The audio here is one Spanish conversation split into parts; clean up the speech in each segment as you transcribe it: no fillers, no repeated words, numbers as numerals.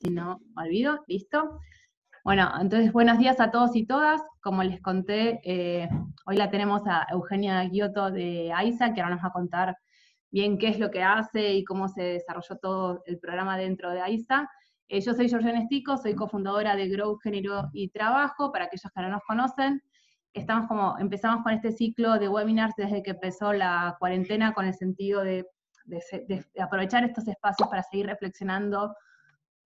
Si no, me olvido, listo. Bueno, entonces buenos días a todos y todas. Como les conté, hoy la tenemos a Eugenia Giotto de AISA, que ahora nos va a contar bien qué es lo que hace y cómo se desarrolló todo el programa dentro de AISA. Yo soy Georgiana Estico, soy cofundadora de Grow, Género y Trabajo, para aquellos que no nos conocen. Empezamos con este ciclo de webinars desde que empezó la cuarentena, con el sentido de aprovechar estos espacios para seguir reflexionando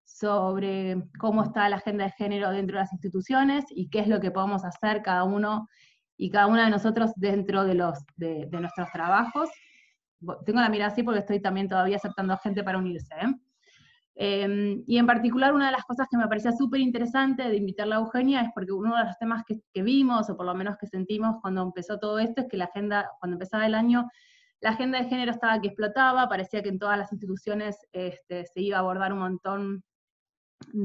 sobre cómo está la agenda de género dentro de las instituciones y qué es lo que podemos hacer cada uno y cada una de nosotros dentro de nuestros trabajos. Tengo la mirada así porque estoy también todavía aceptando gente para unirse. Y en particular, una de las cosas que me parecía súper interesante de invitarla a Eugenia es porque uno de los temas que vimos, o por lo menos que sentimos cuando empezó todo esto, es que la agenda, cuando empezaba el año, la agenda de género estaba que explotaba, parecía que en todas las instituciones se iba a abordar un montón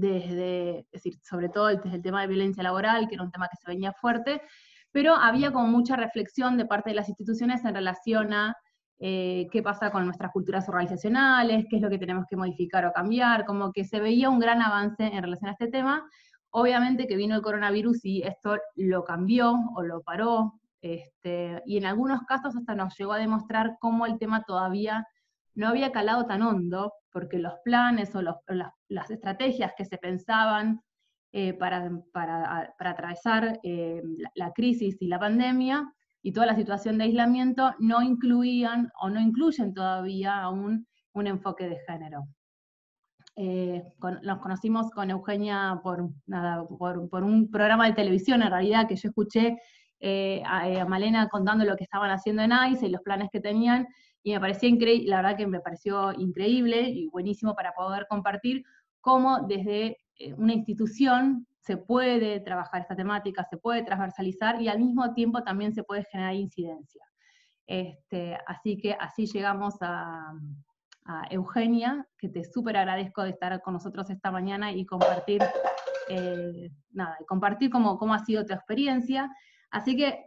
es decir, sobre todo desde el tema de violencia laboral, que era un tema que se venía fuerte, pero había como mucha reflexión de parte de las instituciones en relación a qué pasa con nuestras culturas organizacionales, qué es lo que tenemos que modificar o cambiar, como que se veía un gran avance en relación a este tema. Obviamente que vino el coronavirus y esto lo cambió o lo paró, y en algunos casos hasta nos llegó a demostrar cómo el tema todavía no había calado tan hondo, porque los planes o las estrategias que se pensaban para atravesar la crisis y la pandemia y toda la situación de aislamiento no incluían o no incluyen todavía aún un enfoque de género. Nos conocimos con Eugenia por un programa de televisión, en realidad, que yo escuché a Malena contando lo que estaban haciendo en AISA y los planes que tenían, y me parecía increíble, la verdad que me pareció increíble y buenísimo para poder compartir cómo desde una institución se puede trabajar esta temática, se puede transversalizar y al mismo tiempo también se puede generar incidencia. Así que así llegamos a Eugenia, que te súper agradezco de estar con nosotros esta mañana y compartir, compartir cómo ha sido tu experiencia. Así que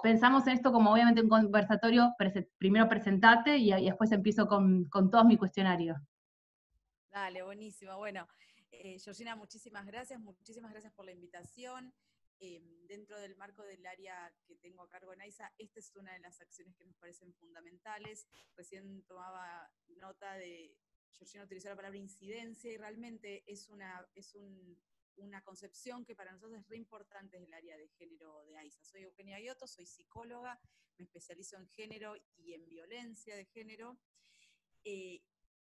pensamos en esto como obviamente un conversatorio, primero presentate y después empiezo con todos mis cuestionarios. Dale, buenísimo. Bueno, Georgina, muchísimas gracias por la invitación. Dentro del marco del área que tengo a cargo en AISA, esta es una de las acciones que nos parecen fundamentales. Recién tomaba nota de, Georgina utilizó la palabra incidencia, y realmente es una concepción que para nosotros es re importante del área de género de AISA. Soy Eugenia Giotto, soy psicóloga, me especializo en género y en violencia de género.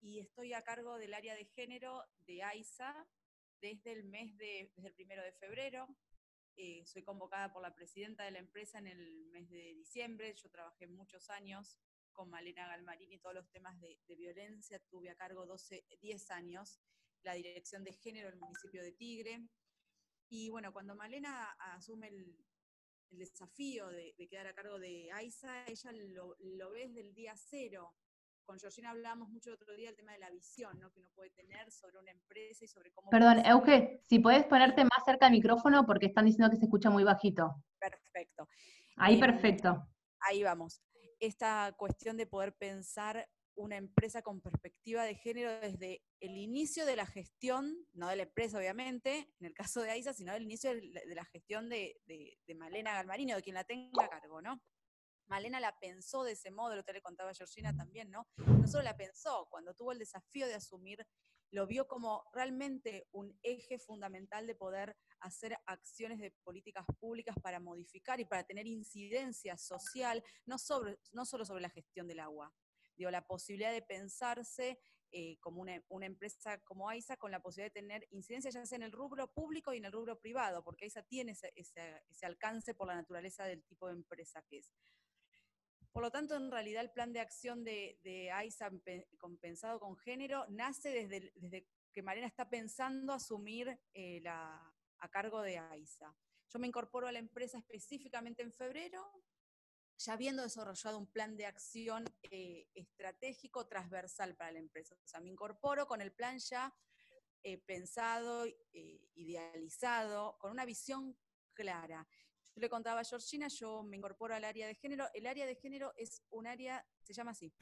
Y estoy a cargo del área de género de AISA desde el 1 de febrero. Soy convocada por la presidenta de la empresa en el mes de diciembre. Yo trabajé muchos años con Malena Galmarini todos los temas de violencia. Tuve a cargo 10 años la dirección de género del municipio de Tigre. Y bueno, cuando Malena asume el desafío de quedar a cargo de AISA, ella lo ve desde el día cero. Con Georgina hablábamos mucho el otro día del tema de la visión, ¿no?, que uno puede tener sobre una empresa y sobre cómo... Perdón, Euge, si podés ponerte más cerca del micrófono porque están diciendo que se escucha muy bajito. Perfecto. Ahí perfecto. Ahí vamos. Esta cuestión de poder pensar una empresa con perspectiva de género desde el inicio de la gestión, no de la empresa obviamente, en el caso de AISA, sino del inicio de la gestión de Malena Galmarini, de quien la tenga a cargo, ¿no? Malena la pensó de ese modo, lo que le contaba a Georgina también, ¿no? No solo la pensó, cuando tuvo el desafío de asumir, lo vio como realmente un eje fundamental de poder hacer acciones de políticas públicas para modificar y para tener incidencia social, no solo sobre la gestión del agua. Digo, la posibilidad de pensarse como una empresa como AISA, con la posibilidad de tener incidencia ya sea en el rubro público y en el rubro privado, porque AISA tiene ese alcance por la naturaleza del tipo de empresa que es. Por lo tanto, en realidad el plan de acción de AISA pensado con género nace desde que Malena está pensando asumir a cargo de AISA. Yo me incorporo a la empresa específicamente en febrero, ya habiendo desarrollado un plan de acción estratégico transversal para la empresa. O sea, me incorporo con el plan ya pensado, idealizado, con una visión clara. Yo le contaba a Georgina, yo me incorporo al área de género. El área de género es un área, se llama así,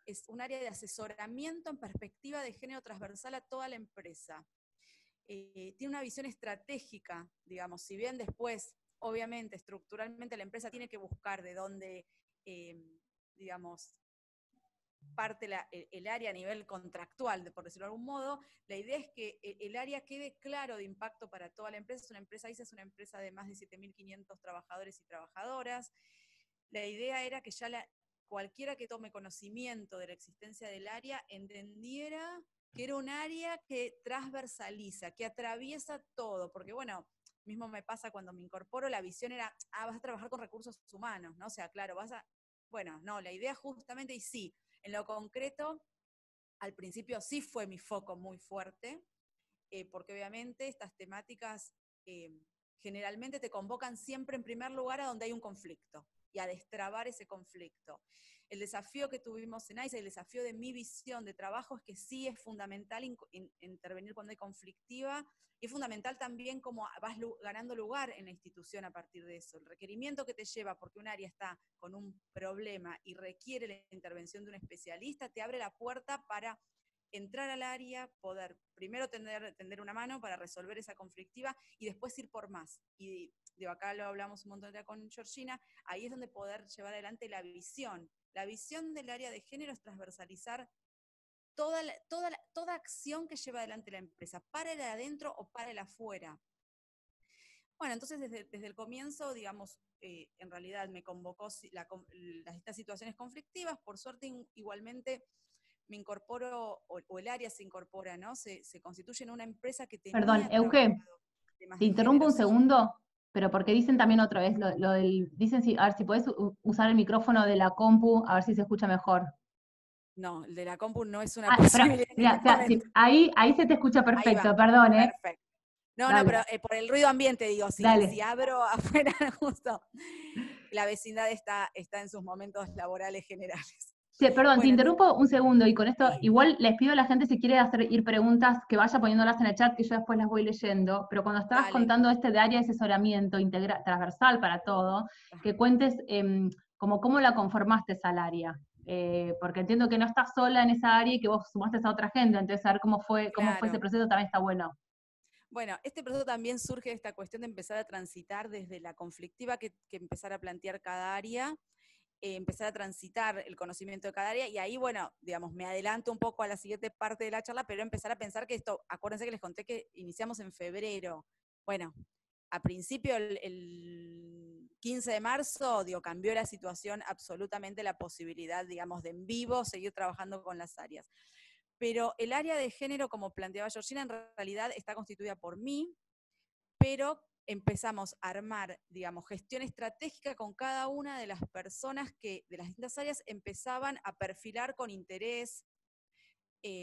es un área de asesoramiento en perspectiva de género transversal a toda la empresa. tiene una visión estratégica, digamos, si bien después, obviamente, estructuralmente la empresa tiene que buscar de dónde, digamos, parte el área a nivel contractual, por decirlo de algún modo, la idea es que el área quede claro de impacto para toda la empresa. ISA es una empresa de más de 7.500 trabajadores y trabajadoras. La idea era que ya cualquiera que tome conocimiento de la existencia del área entendiera que era un área que transversaliza, que atraviesa todo, porque bueno, mismo me pasa cuando me incorporo, la visión era, vas a trabajar con recursos humanos, ¿no? O sea, claro, bueno, no, la idea justamente, y sí, en lo concreto, al principio sí fue mi foco muy fuerte, porque obviamente estas temáticas generalmente te convocan siempre en primer lugar a donde hay un conflicto y a destrabar ese conflicto. El desafío que tuvimos en AISA, el desafío de mi visión de trabajo es que sí es fundamental intervenir cuando hay conflictiva, y es fundamental también cómo vas ganando lugar en la institución a partir de eso. El requerimiento que te lleva porque un área está con un problema y requiere la intervención de un especialista, te abre la puerta para entrar al área, poder primero tender una mano para resolver esa conflictiva y después ir por más. Y de acá lo hablamos un montón con Georgina, ahí es donde poder llevar adelante la visión. La visión del área de género es transversalizar toda acción que lleva adelante la empresa, para el adentro o para el afuera. Bueno, entonces desde el comienzo, digamos, en realidad me convocó estas situaciones conflictivas, por suerte igualmente me incorporo, o el área se incorpora, ¿no? Se constituye en una empresa que Perdón, tenía Euge, trabajado temas te de interrumpo género, un sí. segundo, pero porque dicen también otra vez dicen a ver si podés usar el micrófono de la compu, a ver si se escucha mejor. No, el de la compu no es una Ah, pero, posibilidad en mira, este momento. ahí se te escucha Ahí va, perfecto, perdón, ¿eh? perfecto. No, Dale, pero por el ruido ambiente, digo, si dale. abro afuera, justo, la vecindad está en sus momentos laborales generales. Perdón, te Bueno, entonces, interrumpo un segundo y con esto sí, igual les pido a la gente si quiere ir preguntas que vaya poniéndolas en el chat que yo después las voy leyendo, pero cuando estabas dale. contando de área de asesoramiento transversal para todo, que cuentes como cómo la conformaste esa área, porque entiendo que no estás sola en esa área y que vos sumaste a otra gente, entonces saber cómo fue ese Claro. proceso también está bueno. Bueno, este proceso también surge de esta cuestión de empezar a transitar desde la conflictiva que empezar a plantear cada área, empezar a transitar el conocimiento de cada área, y ahí, bueno, digamos, me adelanto un poco a la siguiente parte de la charla, pero empezar a pensar que esto, acuérdense que les conté que iniciamos en febrero. Bueno, a principio, el 15 de marzo, cambió la situación absolutamente, la posibilidad, digamos, de en vivo seguir trabajando con las áreas. Pero el área de género, como planteaba Georgina, en realidad está constituida por mí, pero empezamos a armar, digamos, gestión estratégica con cada una de las personas que de las distintas áreas empezaban a perfilar con interés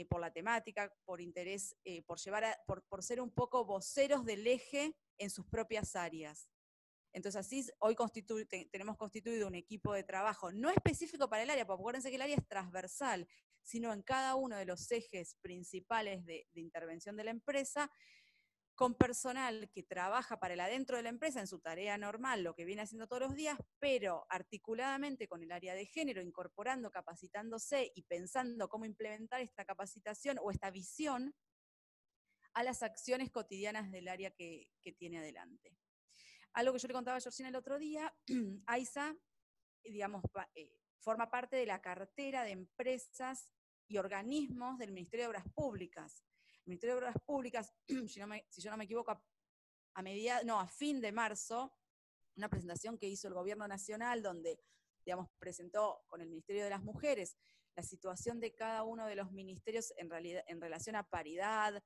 por la temática, por interés, por ser un poco voceros del eje en sus propias áreas. Entonces así hoy tenemos constituido un equipo de trabajo no específico para el área, porque acuérdense que el área es transversal, sino en cada uno de los ejes principales de intervención de la empresa, con personal que trabaja para el adentro de la empresa en su tarea normal, lo que viene haciendo todos los días, pero articuladamente con el área de género, incorporando, capacitándose y pensando cómo implementar esta capacitación o esta visión a las acciones cotidianas del área que tiene adelante. Algo que yo le contaba a Georgina el otro día, AISA, digamos, forma parte de la cartera de empresas y organismos del Ministerio de Obras Públicas. El Ministerio de Obras Públicas, si yo no me equivoco, a fin de marzo, una presentación que hizo el Gobierno Nacional donde, digamos, presentó con el Ministerio de las Mujeres la situación de cada uno de los ministerios en relación a paridad,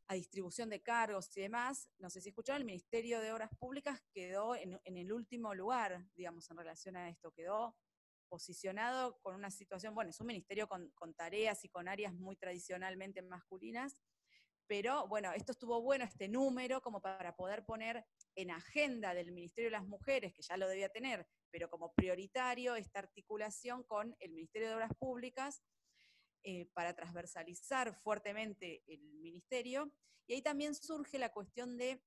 a distribución de cargos y demás. No sé si escucharon, el Ministerio de Obras Públicas quedó en el último lugar, digamos, en relación a esto, quedó posicionado con una situación, bueno, es un ministerio con tareas y con áreas muy tradicionalmente masculinas, pero bueno, esto estuvo bueno, este número, como para poder poner en agenda del Ministerio de las Mujeres, que ya lo debía tener, pero como prioritario esta articulación con el Ministerio de Obras Públicas, para transversalizar fuertemente el ministerio, y ahí también surge la cuestión de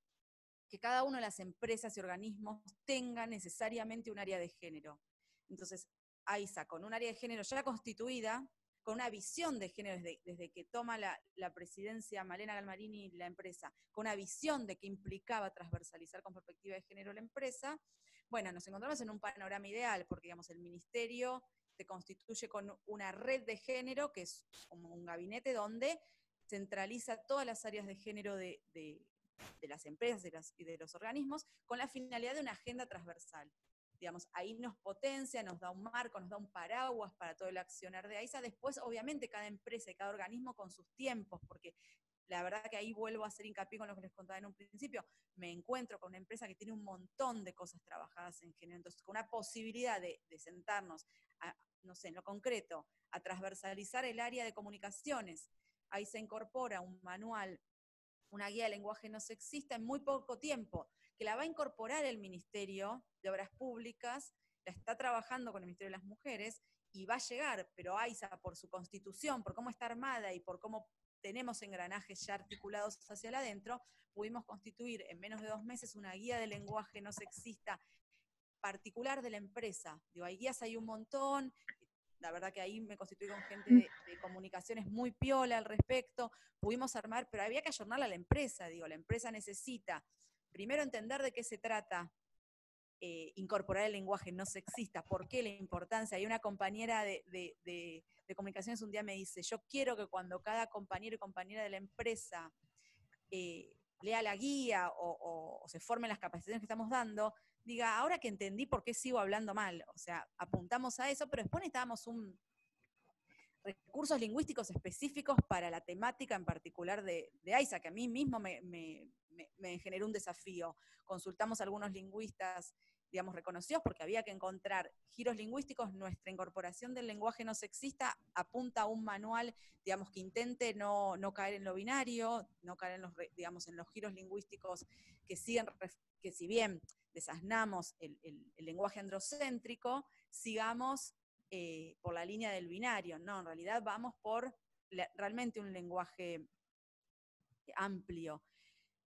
que cada una de las empresas y organismos tenga necesariamente un área de género. Entonces, AISA, con un área de género ya constituida, con una visión de género desde que toma la presidencia Malena Galmarini la empresa, con una visión de que implicaba transversalizar con perspectiva de género la empresa, bueno, nos encontramos en un panorama ideal, porque digamos, el ministerio se constituye con una red de género, que es como un gabinete donde centraliza todas las áreas de género de las empresas y de los organismos, con la finalidad de una agenda transversal. Digamos, ahí nos potencia, nos da un marco, nos da un paraguas para todo el accionar de AISA. Después, obviamente, cada empresa y cada organismo con sus tiempos, porque la verdad que ahí vuelvo a hacer hincapié con lo que les contaba en un principio, me encuentro con una empresa que tiene un montón de cosas trabajadas en género, entonces con una posibilidad de sentarnos, no sé, en lo concreto, a transversalizar el área de comunicaciones. Ahí se incorpora un manual, una guía de lenguaje no sexista en muy poco tiempo, que la va a incorporar el Ministerio de Obras Públicas, la está trabajando con el Ministerio de las Mujeres, y va a llegar, pero AISA, por su constitución, por cómo está armada y por cómo tenemos engranajes ya articulados hacia adentro, pudimos constituir en menos de 2 meses una guía de lenguaje no sexista particular de la empresa. Digo, hay guías, hay un montón. La verdad que ahí me constituí con gente de comunicaciones muy piola al respecto, pudimos armar, pero había que ayornarla a la empresa, digo, la empresa necesita primero entender de qué se trata, incorporar el lenguaje no sexista, por qué la importancia. Hay una compañera de comunicaciones un día me dice, yo quiero que cuando cada compañero y compañera de la empresa lea la guía o se formen las capacitaciones que estamos dando, diga, ahora que entendí por qué sigo hablando mal, o sea, apuntamos a eso, pero después necesitábamos recursos lingüísticos específicos para la temática en particular de AISA, que a mí mismo me generó un desafío. Consultamos a algunos lingüistas, digamos, reconocidos, porque había que encontrar giros lingüísticos. Nuestra incorporación del lenguaje no sexista apunta a un manual, digamos, que intente no caer en lo binario, no caer en los, digamos, en los giros lingüísticos que siguen, que si bien desasnamos el lenguaje androcéntrico, sigamos por la línea del binario. No, en realidad vamos por realmente un lenguaje amplio.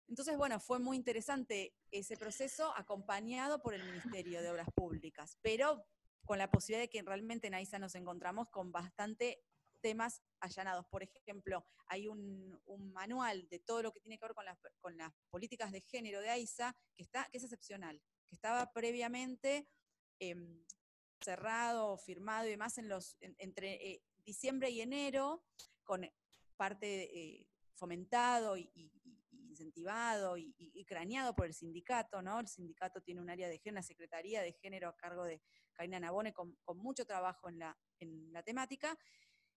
Entonces, bueno, fue muy interesante ese proceso acompañado por el Ministerio de Obras Públicas, pero con la posibilidad de que realmente en AISA nos encontramos con bastante temas allanados. Por ejemplo, hay un manual de todo lo que tiene que ver con las políticas de género de AISA que es excepcional, que estaba previamente cerrado, firmado y demás entre diciembre y enero, con parte fomentado y incentivado y craneado por el sindicato, ¿no? El sindicato tiene un área de género, una secretaría de género a cargo de Karina Nabone con mucho trabajo en la temática,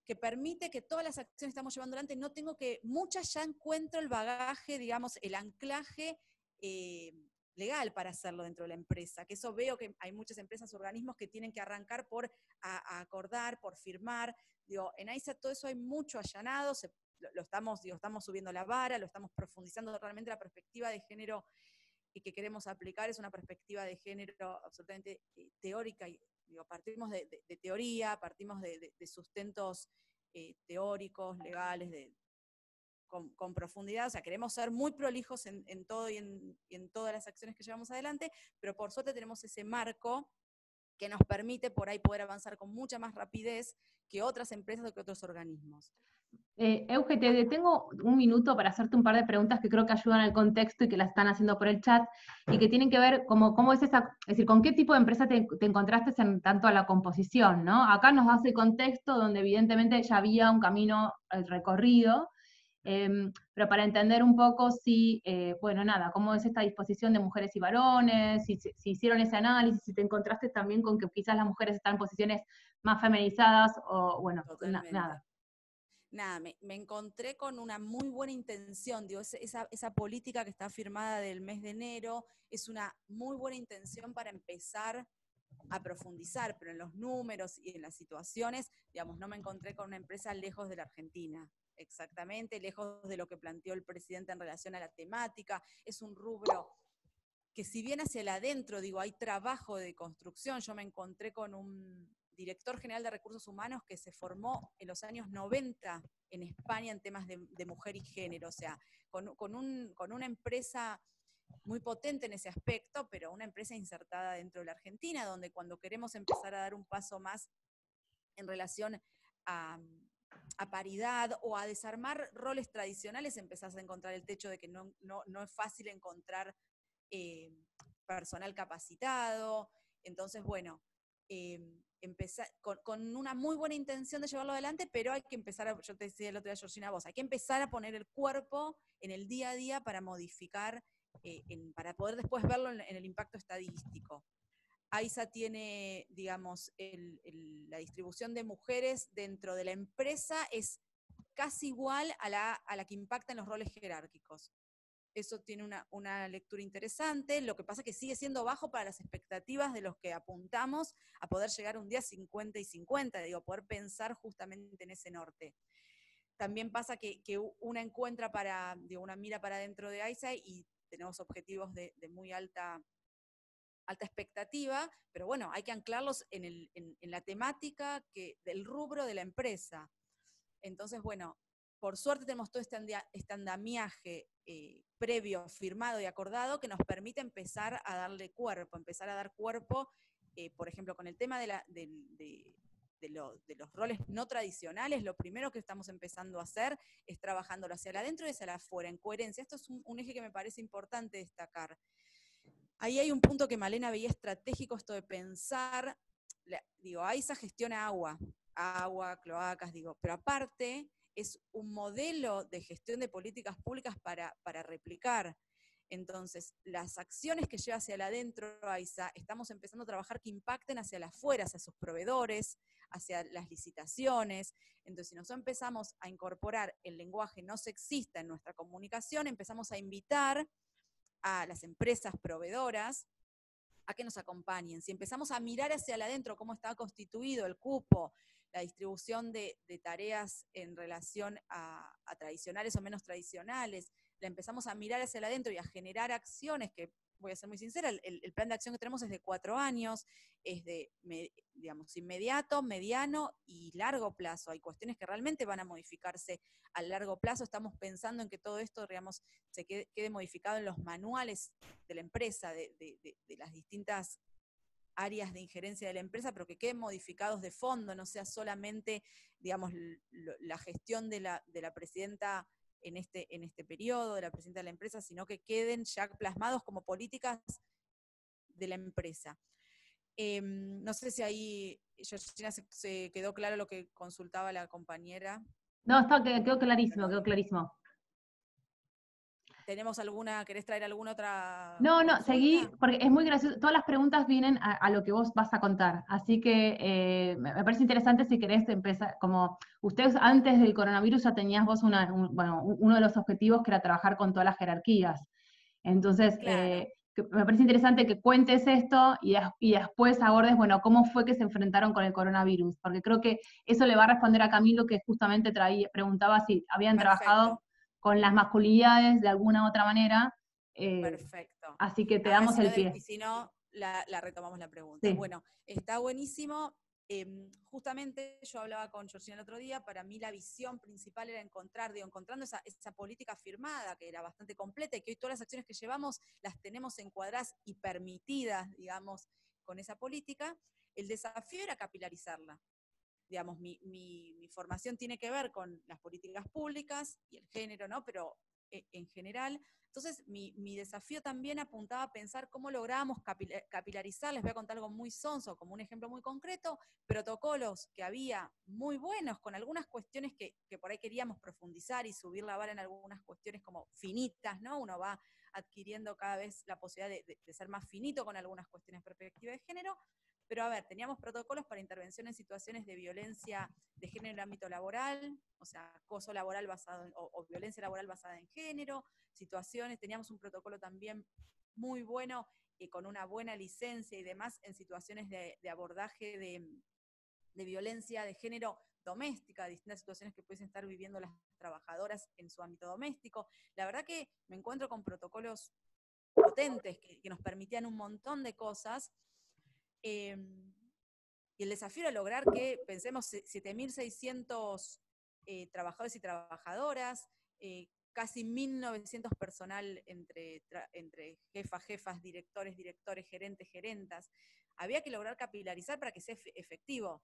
que permite que todas las acciones que estamos llevando adelante, no tengo que, muchas ya encuentro el bagaje, digamos, el anclaje legal para hacerlo dentro de la empresa, que eso veo que hay muchas empresas, organismos que tienen que arrancar por a acordar, por firmar. Digo, en AISA todo eso hay mucho allanado, estamos subiendo la vara, lo estamos profundizando. Realmente la perspectiva de género que queremos aplicar es una perspectiva de género absolutamente teórica. Y, digo, partimos de teoría, partimos de sustentos teóricos, legales, con profundidad. O sea, queremos ser muy prolijos en todo y en todas las acciones que llevamos adelante, pero por suerte tenemos ese marco que nos permite por ahí poder avanzar con mucha más rapidez que otras empresas o que otros organismos. Euge, te detengo un minuto para hacerte un par de preguntas que creo que ayudan al contexto y que las están haciendo por el chat y que tienen que ver cómo es esa, es decir, con qué tipo de empresa te encontraste en tanto a la composición, ¿no? Acá nos das el contexto donde evidentemente ya había un camino recorrido, pero para entender un poco si, bueno, nada, cómo es esta disposición de mujeres y varones, si hicieron ese análisis, si te encontraste también con que quizás las mujeres están en posiciones más feminizadas o, bueno, nada. Nada, me encontré con una muy buena intención, digo, esa política que está firmada del mes de enero es una muy buena intención para empezar a profundizar, pero en los números y en las situaciones, digamos, no me encontré con una empresa lejos de la Argentina, exactamente, lejos de lo que planteó el presidente en relación a la temática. Es un rubro que si bien hacia el adentro, digo, hay trabajo de construcción. Yo me encontré con un director general de recursos humanos que se formó en los años 90 en España en temas de mujer y género, o sea, con una empresa muy potente en ese aspecto, pero una empresa insertada dentro de la Argentina, donde cuando queremos empezar a dar un paso más en relación a a paridad o a desarmar roles tradicionales, empezás a encontrar el techo de que no es fácil encontrar personal capacitado. Entonces, bueno, empezar con una muy buena intención de llevarlo adelante, pero hay que empezar, yo te decía el otro día, Georgina, vos, hay que empezar a poner el cuerpo en el día a día para modificar, para poder después verlo en el impacto estadístico. AISA tiene, digamos, la distribución de mujeres dentro de la empresa es casi igual a la que impacta en los roles jerárquicos. Eso tiene una lectura interesante, lo que pasa es que sigue siendo bajo para las expectativas de los que apuntamos a poder llegar un día 50 y 50, digo, poder pensar justamente en ese norte. También pasa que una encuentra una mira para dentro de AISA y tenemos objetivos de muy alta expectativa, pero bueno, hay que anclarlos en la temática del rubro de la empresa. Entonces, bueno, por suerte tenemos todo este andamiaje previo, firmado y acordado que nos permite empezar a darle cuerpo, por ejemplo, con el tema de los roles no tradicionales. Lo primero que estamos empezando a hacer es trabajándolo hacia adentro y hacia afuera, en coherencia. Esto es un eje que me parece importante destacar. Ahí hay un punto que Malena veía estratégico, esto de pensar, AISA gestiona agua, cloacas, pero aparte es un modelo de gestión de políticas públicas para replicar. Entonces, las acciones que lleva hacia adentro AISA, estamos empezando a trabajar que impacten hacia afuera, hacia sus proveedores, hacia las licitaciones. Entonces, si nosotros empezamos a incorporar el lenguaje no sexista en nuestra comunicación, empezamos a invitar a las empresas proveedoras a que nos acompañen. Si empezamos a mirar hacia adentro cómo está constituido el cupo, la distribución de tareas en relación a tradicionales o menos tradicionales, la empezamos a mirar hacia adentro y a generar acciones que, voy a ser muy sincera, el plan de acción que tenemos es de 4 años, es de, digamos, inmediato, mediano y largo plazo. Hay cuestiones que realmente van a modificarse a largo plazo. Estamos pensando en que todo esto, digamos, se quede modificado en los manuales de la empresa, de las distintas áreas de injerencia de la empresa, pero que queden modificados de fondo, no sea solamente, digamos, la gestión de la presidenta en este periodo, de la presidenta de la empresa, sino que queden ya plasmados como políticas de la empresa. No sé si ahí, Georgina, se quedó claro lo que consultaba la compañera. No, quedó clarísimo, quedó clarísimo. ¿Querés traer alguna otra No, consulta? seguí, porque es muy gracioso. Todas las preguntas vienen a lo que vos vas a contar. Así que me parece interesante si querés empezar, como ustedes antes del coronavirus ya tenías vos uno de los objetivos que era trabajar con todas las jerarquías. Entonces, claro. me parece interesante que cuentes esto y después abordes, bueno, cómo fue que se enfrentaron con el coronavirus, porque creo que eso le va a responder a Camilo, que justamente preguntaba si habían trabajado Perfecto. con las masculinidades de alguna otra manera. Perfecto. Así que te damos el pie. Y si no, la retomamos la pregunta. Sí. Bueno, está buenísimo. Justamente yo hablaba con Georgina el otro día, para mí la visión principal era encontrando esa política firmada, que era bastante completa, y que hoy todas las acciones que llevamos las tenemos encuadradas y permitidas, digamos, con esa política. El desafío era capilarizarla. Digamos, mi formación tiene que ver con las políticas públicas y el género, ¿no? Pero en general. Entonces, mi desafío también apuntaba a pensar cómo lográbamos capilarizar. Les voy a contar algo muy sonso, como un ejemplo muy concreto, protocolos que había muy buenos, con algunas cuestiones que por ahí queríamos profundizar y subir la vara en algunas cuestiones como finitas, ¿no? Uno va adquiriendo cada vez la posibilidad de ser más finito con algunas cuestiones de perspectiva de género. Pero a ver, teníamos protocolos para intervención en situaciones de violencia de género en el ámbito laboral, o sea, acoso laboral o violencia laboral basada en género, teníamos un protocolo también muy bueno, con una buena licencia y demás, en situaciones de abordaje de violencia de género doméstica, distintas situaciones que pueden estar viviendo las trabajadoras en su ámbito doméstico. La verdad que me encuentro con protocolos potentes que nos permitían un montón de cosas. Y el desafío era lograr que, pensemos, 7.600 trabajadores y trabajadoras, casi 1.900 personal entre jefas, directores, gerentes, gerentas. Había que lograr capilarizar para que sea efectivo.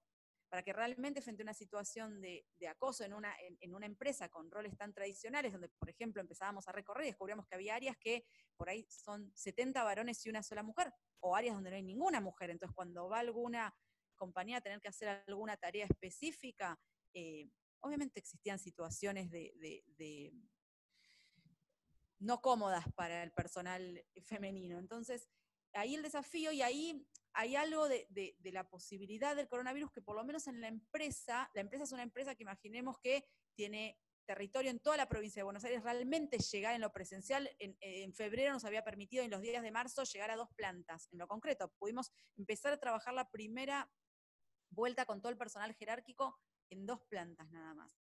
para que realmente frente a una situación de acoso en una empresa con roles tan tradicionales, donde, por ejemplo, empezábamos a recorrer y descubríamos que había áreas que por ahí son 70 varones y una sola mujer, o áreas donde no hay ninguna mujer. Entonces, cuando va alguna compañía a tener que hacer alguna tarea específica, obviamente existían situaciones de no cómodas para el personal femenino. Entonces, ahí el desafío, y ahí hay algo de la posibilidad del coronavirus, que por lo menos en la empresa es una empresa que imaginemos que tiene territorio en toda la provincia de Buenos Aires, realmente llegar en lo presencial, en febrero nos había permitido en los días de marzo llegar a 2 plantas, en lo concreto, pudimos empezar a trabajar la primera vuelta con todo el personal jerárquico en 2 plantas nada más.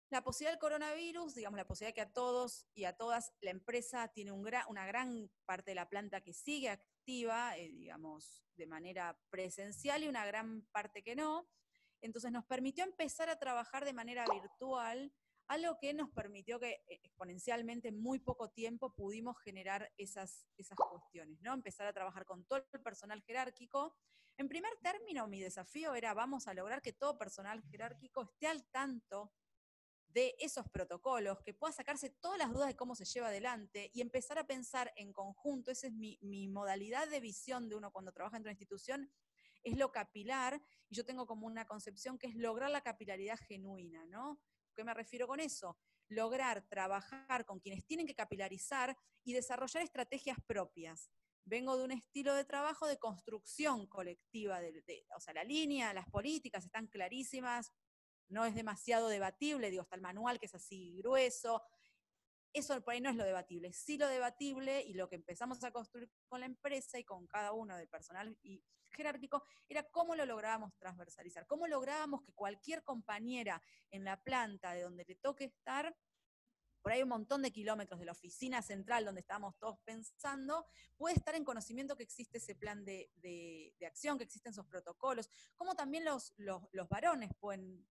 La posibilidad del coronavirus, digamos, la posibilidad que a todos y a todas la empresa tiene una gran parte de la planta que sigue activa, digamos, de manera presencial, y una gran parte que no. Entonces nos permitió empezar a trabajar de manera virtual, algo que nos permitió que exponencialmente en muy poco tiempo pudimos generar esas cuestiones, ¿no? Empezar a trabajar con todo el personal jerárquico. En primer término, mi desafío era, vamos a lograr que todo personal jerárquico esté al tanto de esos protocolos, que pueda sacarse todas las dudas de cómo se lleva adelante y empezar a pensar en conjunto. Esa es mi modalidad de visión de uno cuando trabaja en una institución, es lo capilar, y yo tengo como una concepción que es lograr la capilaridad genuina, ¿no? ¿Qué me refiero con eso? Lograr trabajar con quienes tienen que capilarizar y desarrollar estrategias propias. Vengo de un estilo de trabajo de construcción colectiva, o sea, la línea, las políticas están clarísimas, no es demasiado debatible, digo, está el manual que es así grueso, eso por ahí no es lo debatible. Sí, lo debatible y lo que empezamos a construir con la empresa y con cada uno del personal y jerárquico era cómo lo lográbamos transversalizar, cómo lográbamos que cualquier compañera en la planta de donde le toque estar, por ahí un montón de kilómetros de la oficina central donde estábamos todos pensando, puede estar en conocimiento que existe ese plan de acción, que existen esos protocolos, como también los varones pueden.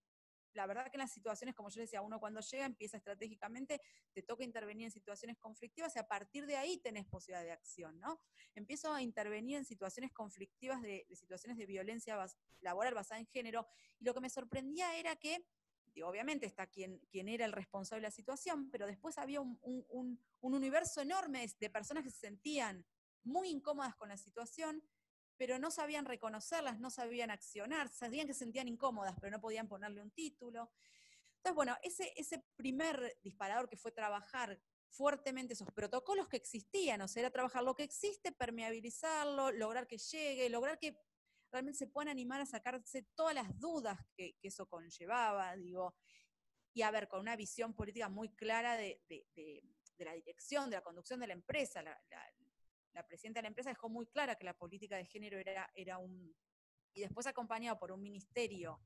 La verdad que en las situaciones, como yo decía, uno cuando llega empieza estratégicamente, te toca intervenir en situaciones conflictivas y a partir de ahí tenés posibilidad de acción, ¿no? Empiezo a intervenir en situaciones conflictivas de situaciones de violencia laboral basada en género, y lo que me sorprendía era que, obviamente está quien era el responsable de la situación, pero después había un universo enorme de personas que se sentían muy incómodas con la situación, pero no sabían reconocerlas, no sabían accionar, sabían que se sentían incómodas, pero no podían ponerle un título. Entonces, bueno, ese primer disparador que fue trabajar fuertemente esos protocolos que existían, o sea, era trabajar lo que existe, permeabilizarlo, lograr que llegue, lograr que realmente se puedan animar a sacarse todas las dudas que eso conllevaba, digo, y a ver, con una visión política muy clara de la dirección, de la conducción de la empresa. La presidenta de la empresa dejó muy clara que la política de género era y después acompañado por un ministerio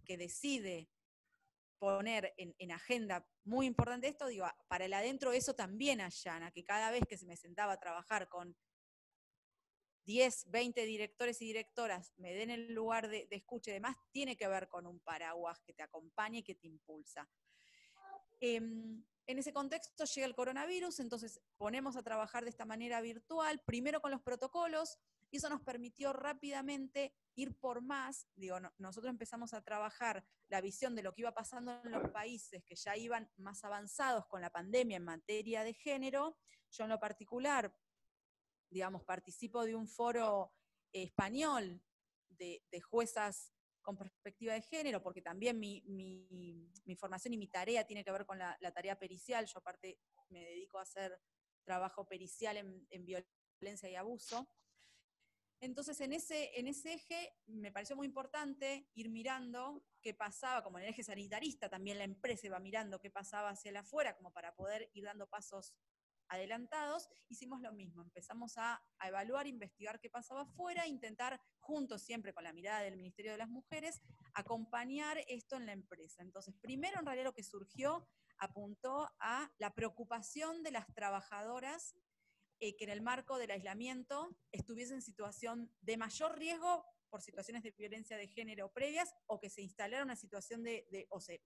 que decide poner en agenda muy importante esto, digo, para el adentro eso también allana, que cada vez que se me sentaba a trabajar con 10, 20 directores y directoras me den el lugar de escucha y demás, tiene que ver con un paraguas que te acompaña y que te impulsa. En ese contexto llega el coronavirus, entonces ponemos a trabajar de esta manera virtual, primero con los protocolos, y eso nos permitió rápidamente ir por más. Digo, nosotros empezamos a trabajar la visión de lo que iba pasando en los países que ya iban más avanzados con la pandemia en materia de género. Yo en lo particular, digamos, participo de un foro español de juezas con perspectiva de género, porque también mi formación y mi tarea tiene que ver con la tarea pericial. Yo aparte me dedico a hacer trabajo pericial en violencia y abuso. Entonces en ese eje me pareció muy importante ir mirando qué pasaba, como en el eje sanitarista también la empresa iba mirando qué pasaba hacia el afuera, como para poder ir dando pasos adelantados. Hicimos lo mismo, empezamos a evaluar, investigar qué pasaba afuera, intentar, juntos siempre con la mirada del Ministerio de las Mujeres, acompañar esto en la empresa. Entonces, primero en realidad lo que surgió apuntó a la preocupación de las trabajadoras que en el marco del aislamiento estuviesen en situación de mayor riesgo por situaciones de violencia de género previas, o que se instalara una situación o se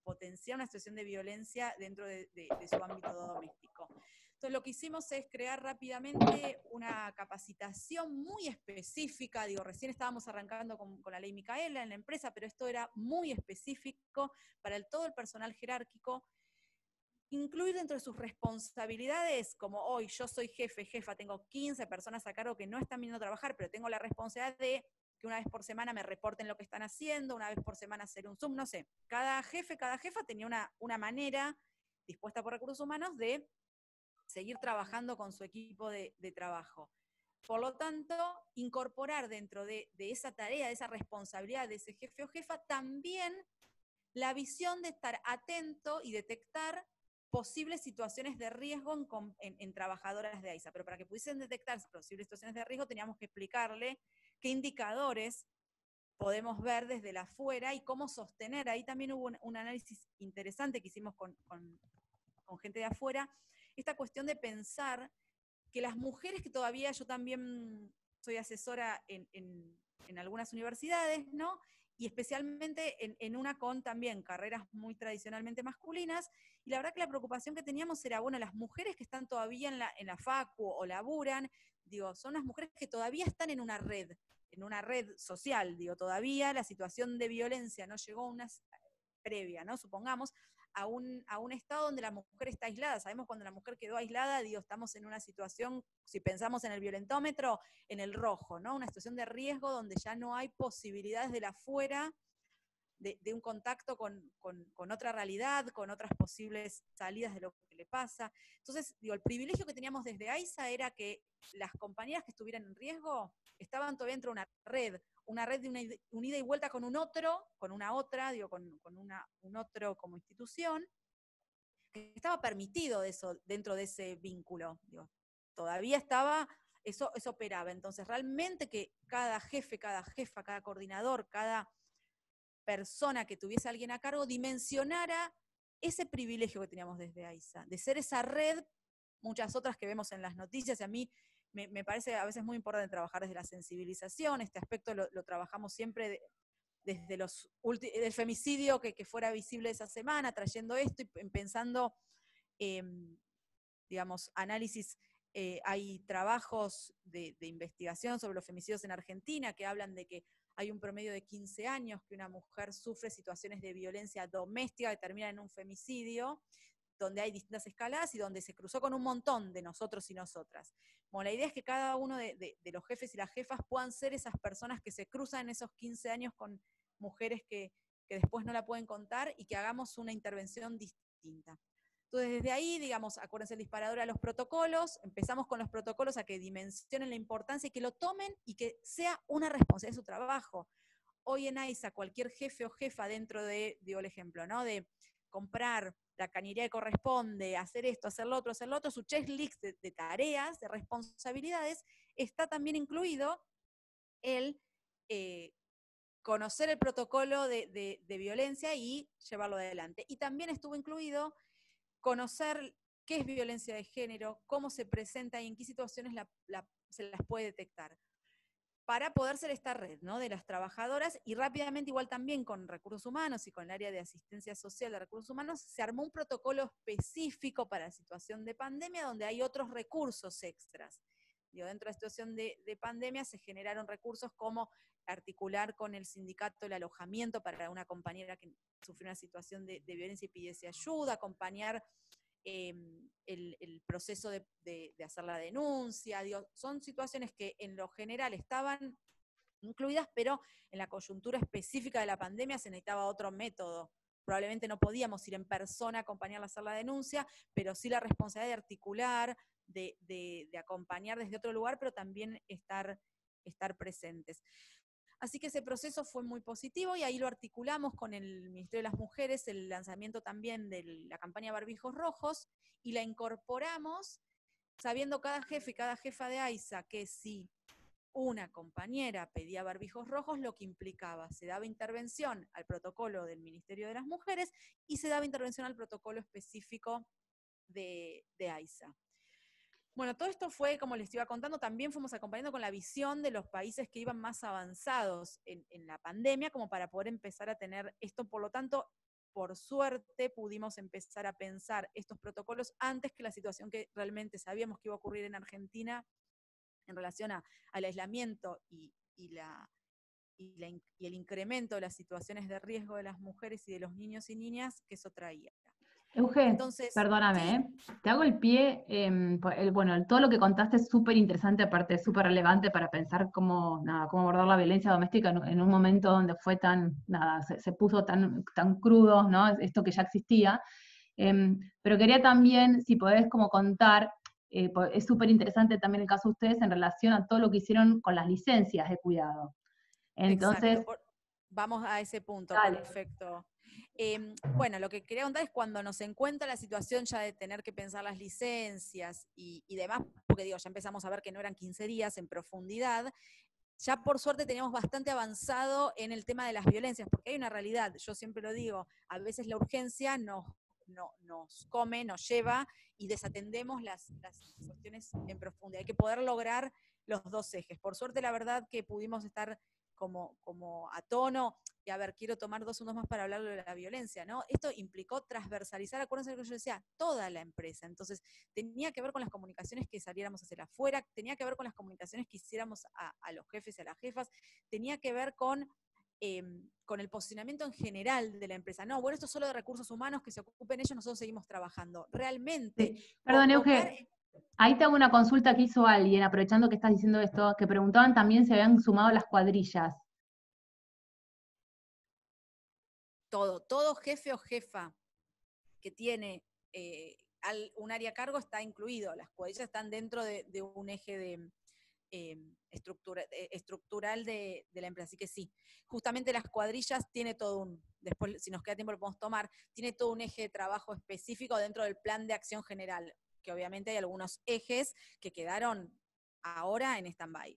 potenciara una situación de violencia dentro de su ámbito doméstico. Entonces Entonces lo que hicimos es crear rápidamente una capacitación muy específica, digo, recién estábamos arrancando con la ley Micaela en la empresa, pero esto era muy específico para todo el personal jerárquico, incluir dentro de sus responsabilidades, como hoy yo soy jefa, tengo 15 personas a cargo que no están viniendo a trabajar, pero tengo la responsabilidad de que una vez por semana me reporten lo que están haciendo, una vez por semana hacer un Zoom, no sé. Cada jefa tenía una manera dispuesta por recursos humanos de seguir trabajando con su equipo de trabajo. Por lo tanto, incorporar dentro de esa tarea, de esa responsabilidad de ese jefe o jefa, también la visión de estar atento y detectar posibles situaciones de riesgo en trabajadoras de AISA. Pero para que pudiesen detectar posibles situaciones de riesgo, teníamos que explicarle qué indicadores podemos ver desde la afuera y cómo sostener. Ahí también hubo un análisis interesante que hicimos con gente de afuera, esta cuestión de pensar que las mujeres que todavía, yo también soy asesora en algunas universidades, ¿no? Y especialmente en una con también carreras muy tradicionalmente masculinas, y la verdad que la preocupación que teníamos era, bueno, las mujeres que están todavía en la facu o laburan, digo, son las mujeres que todavía están en una red social, digo, todavía la situación de violencia no llegó a una previa, ¿no? Supongamos, a un estado donde la mujer está aislada. Sabemos cuando la mujer quedó aislada, digo, estamos en una situación, si pensamos en el violentómetro, en el rojo, ¿no? Una situación de riesgo donde ya no hay posibilidades de la afuera de un contacto con otra realidad, con otras posibles salidas de lo que le pasa. Entonces, digo, el privilegio que teníamos desde AISA era que las compañeras que estuvieran en riesgo estaban todavía dentro de una red de un ida y vuelta con un otro, con una otra, digo, con un otro como institución, que estaba permitido eso, dentro de ese vínculo, digo, todavía estaba, eso operaba. Entonces, realmente que cada jefe, cada jefa, cada coordinador, cada persona que tuviese a alguien a cargo dimensionara ese privilegio que teníamos desde AISA, de ser esa red, muchas otras que vemos en las noticias, y a mí me parece a veces muy importante trabajar desde la sensibilización. Este aspecto lo trabajamos siempre desde el femicidio que fuera visible esa semana, trayendo esto y pensando, digamos, análisis. Hay trabajos de investigación sobre los femicidios en Argentina que hablan de que hay un promedio de 15 años que una mujer sufre situaciones de violencia doméstica que terminan en un femicidio, donde hay distintas escalas y donde se cruzó con un montón de nosotros y nosotras. Bueno, la idea es que cada uno de los jefes y las jefas puedan ser esas personas que se cruzan en esos 15 años con mujeres que después no la pueden contar, y que hagamos una intervención distinta. Entonces, desde ahí, digamos, acuérdense el disparador a los protocolos, empezamos con los protocolos a que dimensionen la importancia y que lo tomen y que sea una responsabilidad de su trabajo. Hoy en AISA, cualquier jefe o jefa dentro de, digo el ejemplo, ¿no? De comprar la cañería que corresponde, hacer esto, hacer lo otro, su checklist de tareas, de responsabilidades, está también incluido el conocer el protocolo de violencia y llevarlo adelante. Y también estuvo incluido conocer qué es violencia de género, cómo se presenta y en qué situaciones se las puede detectar, para poder ser esta red, ¿no?, de las trabajadoras. Y rápidamente, igual también con recursos humanos y con el área de asistencia social de recursos humanos, se armó un protocolo específico para la situación de pandemia, donde hay otros recursos extras. Digo, dentro de la situación de pandemia se generaron recursos como articular con el sindicato el alojamiento para una compañera que sufrió una situación de violencia y pidiese ayuda, acompañar el proceso de hacer la denuncia. Digo, son situaciones que en lo general estaban incluidas, pero en la coyuntura específica de la pandemia se necesitaba otro método. Probablemente no podíamos ir en persona a acompañarla a hacer la denuncia, pero sí la responsabilidad de articular, de acompañar desde otro lugar, pero también estar presentes. Así que ese proceso fue muy positivo y ahí lo articulamos con el Ministerio de las Mujeres, el lanzamiento también de la campaña Barbijos Rojos, y la incorporamos sabiendo cada jefe y cada jefa de AISA que si una compañera pedía barbijos rojos, lo que implicaba, se daba intervención al protocolo del Ministerio de las Mujeres y se daba intervención al protocolo específico de AISA. Bueno, todo esto fue, como les iba contando, también fuimos acompañando con la visión de los países que iban más avanzados en la pandemia, como para poder empezar a tener esto. Por lo tanto, por suerte pudimos empezar a pensar estos protocolos antes que la situación que realmente sabíamos que iba a ocurrir en Argentina en relación al aislamiento y el incremento de las situaciones de riesgo de las mujeres y de los niños y niñas que eso traía. Euge, Entonces, perdóname, sí, te hago el pie, bueno, todo lo que contaste es súper interesante, aparte es súper relevante para pensar cómo, nada, cómo abordar la violencia doméstica en un momento donde fue tan, nada, se puso tan crudo, ¿no? Esto que ya existía. Pero quería también, si podés como contar, es súper interesante también el caso de ustedes en relación a todo lo que hicieron con las licencias de cuidado. Entonces, exacto. Vamos a ese punto, dale. perfecto. Bueno, lo que quería contar es cuando nos encuentra la situación ya de tener que pensar las licencias y demás, porque digo, ya empezamos a ver que no eran 15 días en profundidad, ya por suerte teníamos bastante avanzado en el tema de las violencias, porque hay una realidad, yo siempre lo digo, a veces la urgencia nos come, nos lleva y desatendemos las cuestiones en profundidad. Hay que poder lograr los dos ejes. Por suerte, la verdad que pudimos estar como a tono, y a ver, quiero tomar 2 segundos más para hablar de la violencia, ¿no? Esto implicó transversalizar, acuérdense lo que yo decía, toda la empresa. Entonces, tenía que ver con las comunicaciones que saliéramos hacia afuera, tenía que ver con las comunicaciones que hiciéramos a los jefes y a las jefas, tenía que ver con el posicionamiento en general de la empresa. No, bueno, esto es solo de recursos humanos, que se ocupen ellos, nosotros seguimos trabajando. Realmente, Sí. Perdón, convocar. Euge, ahí te hago una consulta que hizo alguien, aprovechando que estás diciendo esto, que preguntaban también si habían sumado las cuadrillas. Todo jefe o jefa que tiene un área a cargo está incluido. Las cuadrillas están dentro de un eje estructural de la empresa. Así que sí, justamente las cuadrillas tiene después si nos queda tiempo lo podemos tomar, tiene todo un eje de trabajo específico dentro del plan de acción general, que obviamente hay algunos ejes que quedaron ahora en stand-by.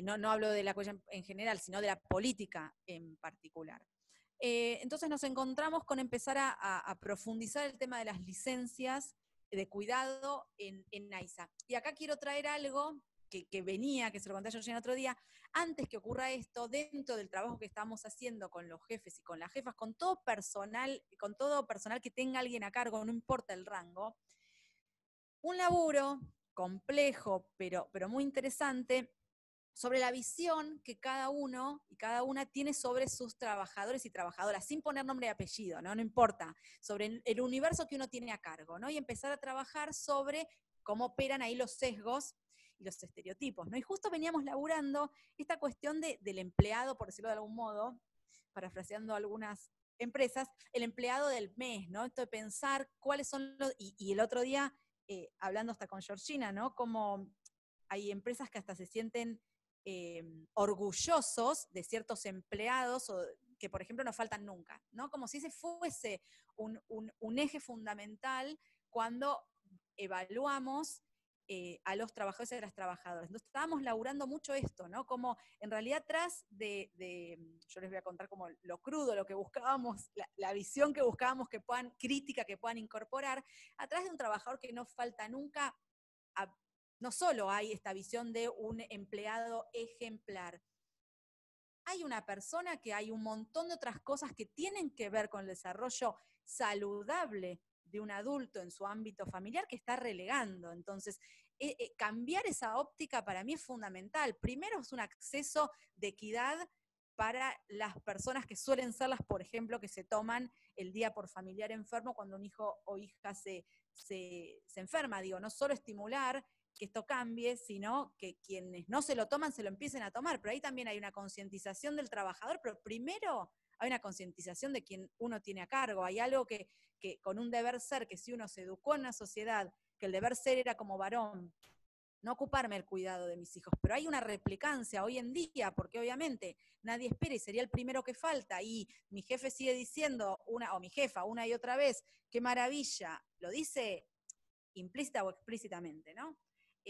No hablo de la cuadrilla en general, sino de la política en particular. Entonces nos encontramos con empezar a profundizar el tema de las licencias de cuidado en AISA. Y acá quiero traer algo que se lo conté yo el otro día, antes que ocurra esto, dentro del trabajo que estamos haciendo con los jefes y con las jefas, con todo personal que tenga alguien a cargo, no importa el rango, un laburo complejo, pero muy interesante, sobre la visión que cada uno y cada una tiene sobre sus trabajadores y trabajadoras, sin poner nombre y apellido, ¿no? No importa, sobre el universo que uno tiene a cargo, ¿no? Y empezar a trabajar sobre cómo operan ahí los sesgos y los estereotipos, ¿no? Y justo veníamos laburando esta cuestión del empleado, por decirlo de algún modo, parafraseando algunas empresas, el empleado del mes, ¿no? Esto de pensar cuáles son y el otro día, hablando hasta con Georgina, ¿no? Como hay empresas que hasta se sienten orgullosos de ciertos empleados que, por ejemplo, no faltan nunca, ¿no? Como si ese fuese un eje fundamental cuando evaluamos a los trabajadores y a las trabajadoras. Entonces estábamos laburando mucho esto, ¿no? Como en realidad atrás yo les voy a contar como lo crudo, lo que buscábamos, la visión que buscábamos crítica que puedan incorporar, atrás de un trabajador que no falta nunca, no solo hay esta visión de un empleado ejemplar, hay una persona que hay un montón de otras cosas que tienen que ver con el desarrollo saludable de un adulto en su ámbito familiar que está relegando. Entonces, cambiar esa óptica para mí es fundamental. Primero es un acceso de equidad para las personas que suelen ser las, por ejemplo, que se toman el día por familiar enfermo cuando un hijo o hija se enferma. Digo, no solo estimular que esto cambie, sino que quienes no se lo toman se lo empiecen a tomar, pero ahí también hay una concientización del trabajador, pero primero hay una concientización de quien uno tiene a cargo, hay algo que con un deber ser, que si uno se educó en una sociedad, que el deber ser era como varón, no ocuparme el cuidado de mis hijos, pero hay una replicancia hoy en día, porque obviamente nadie espera y sería el primero que falta, y mi jefe sigue diciendo, o mi jefa una y otra vez, qué maravilla, lo dice implícita o explícitamente, ¿no?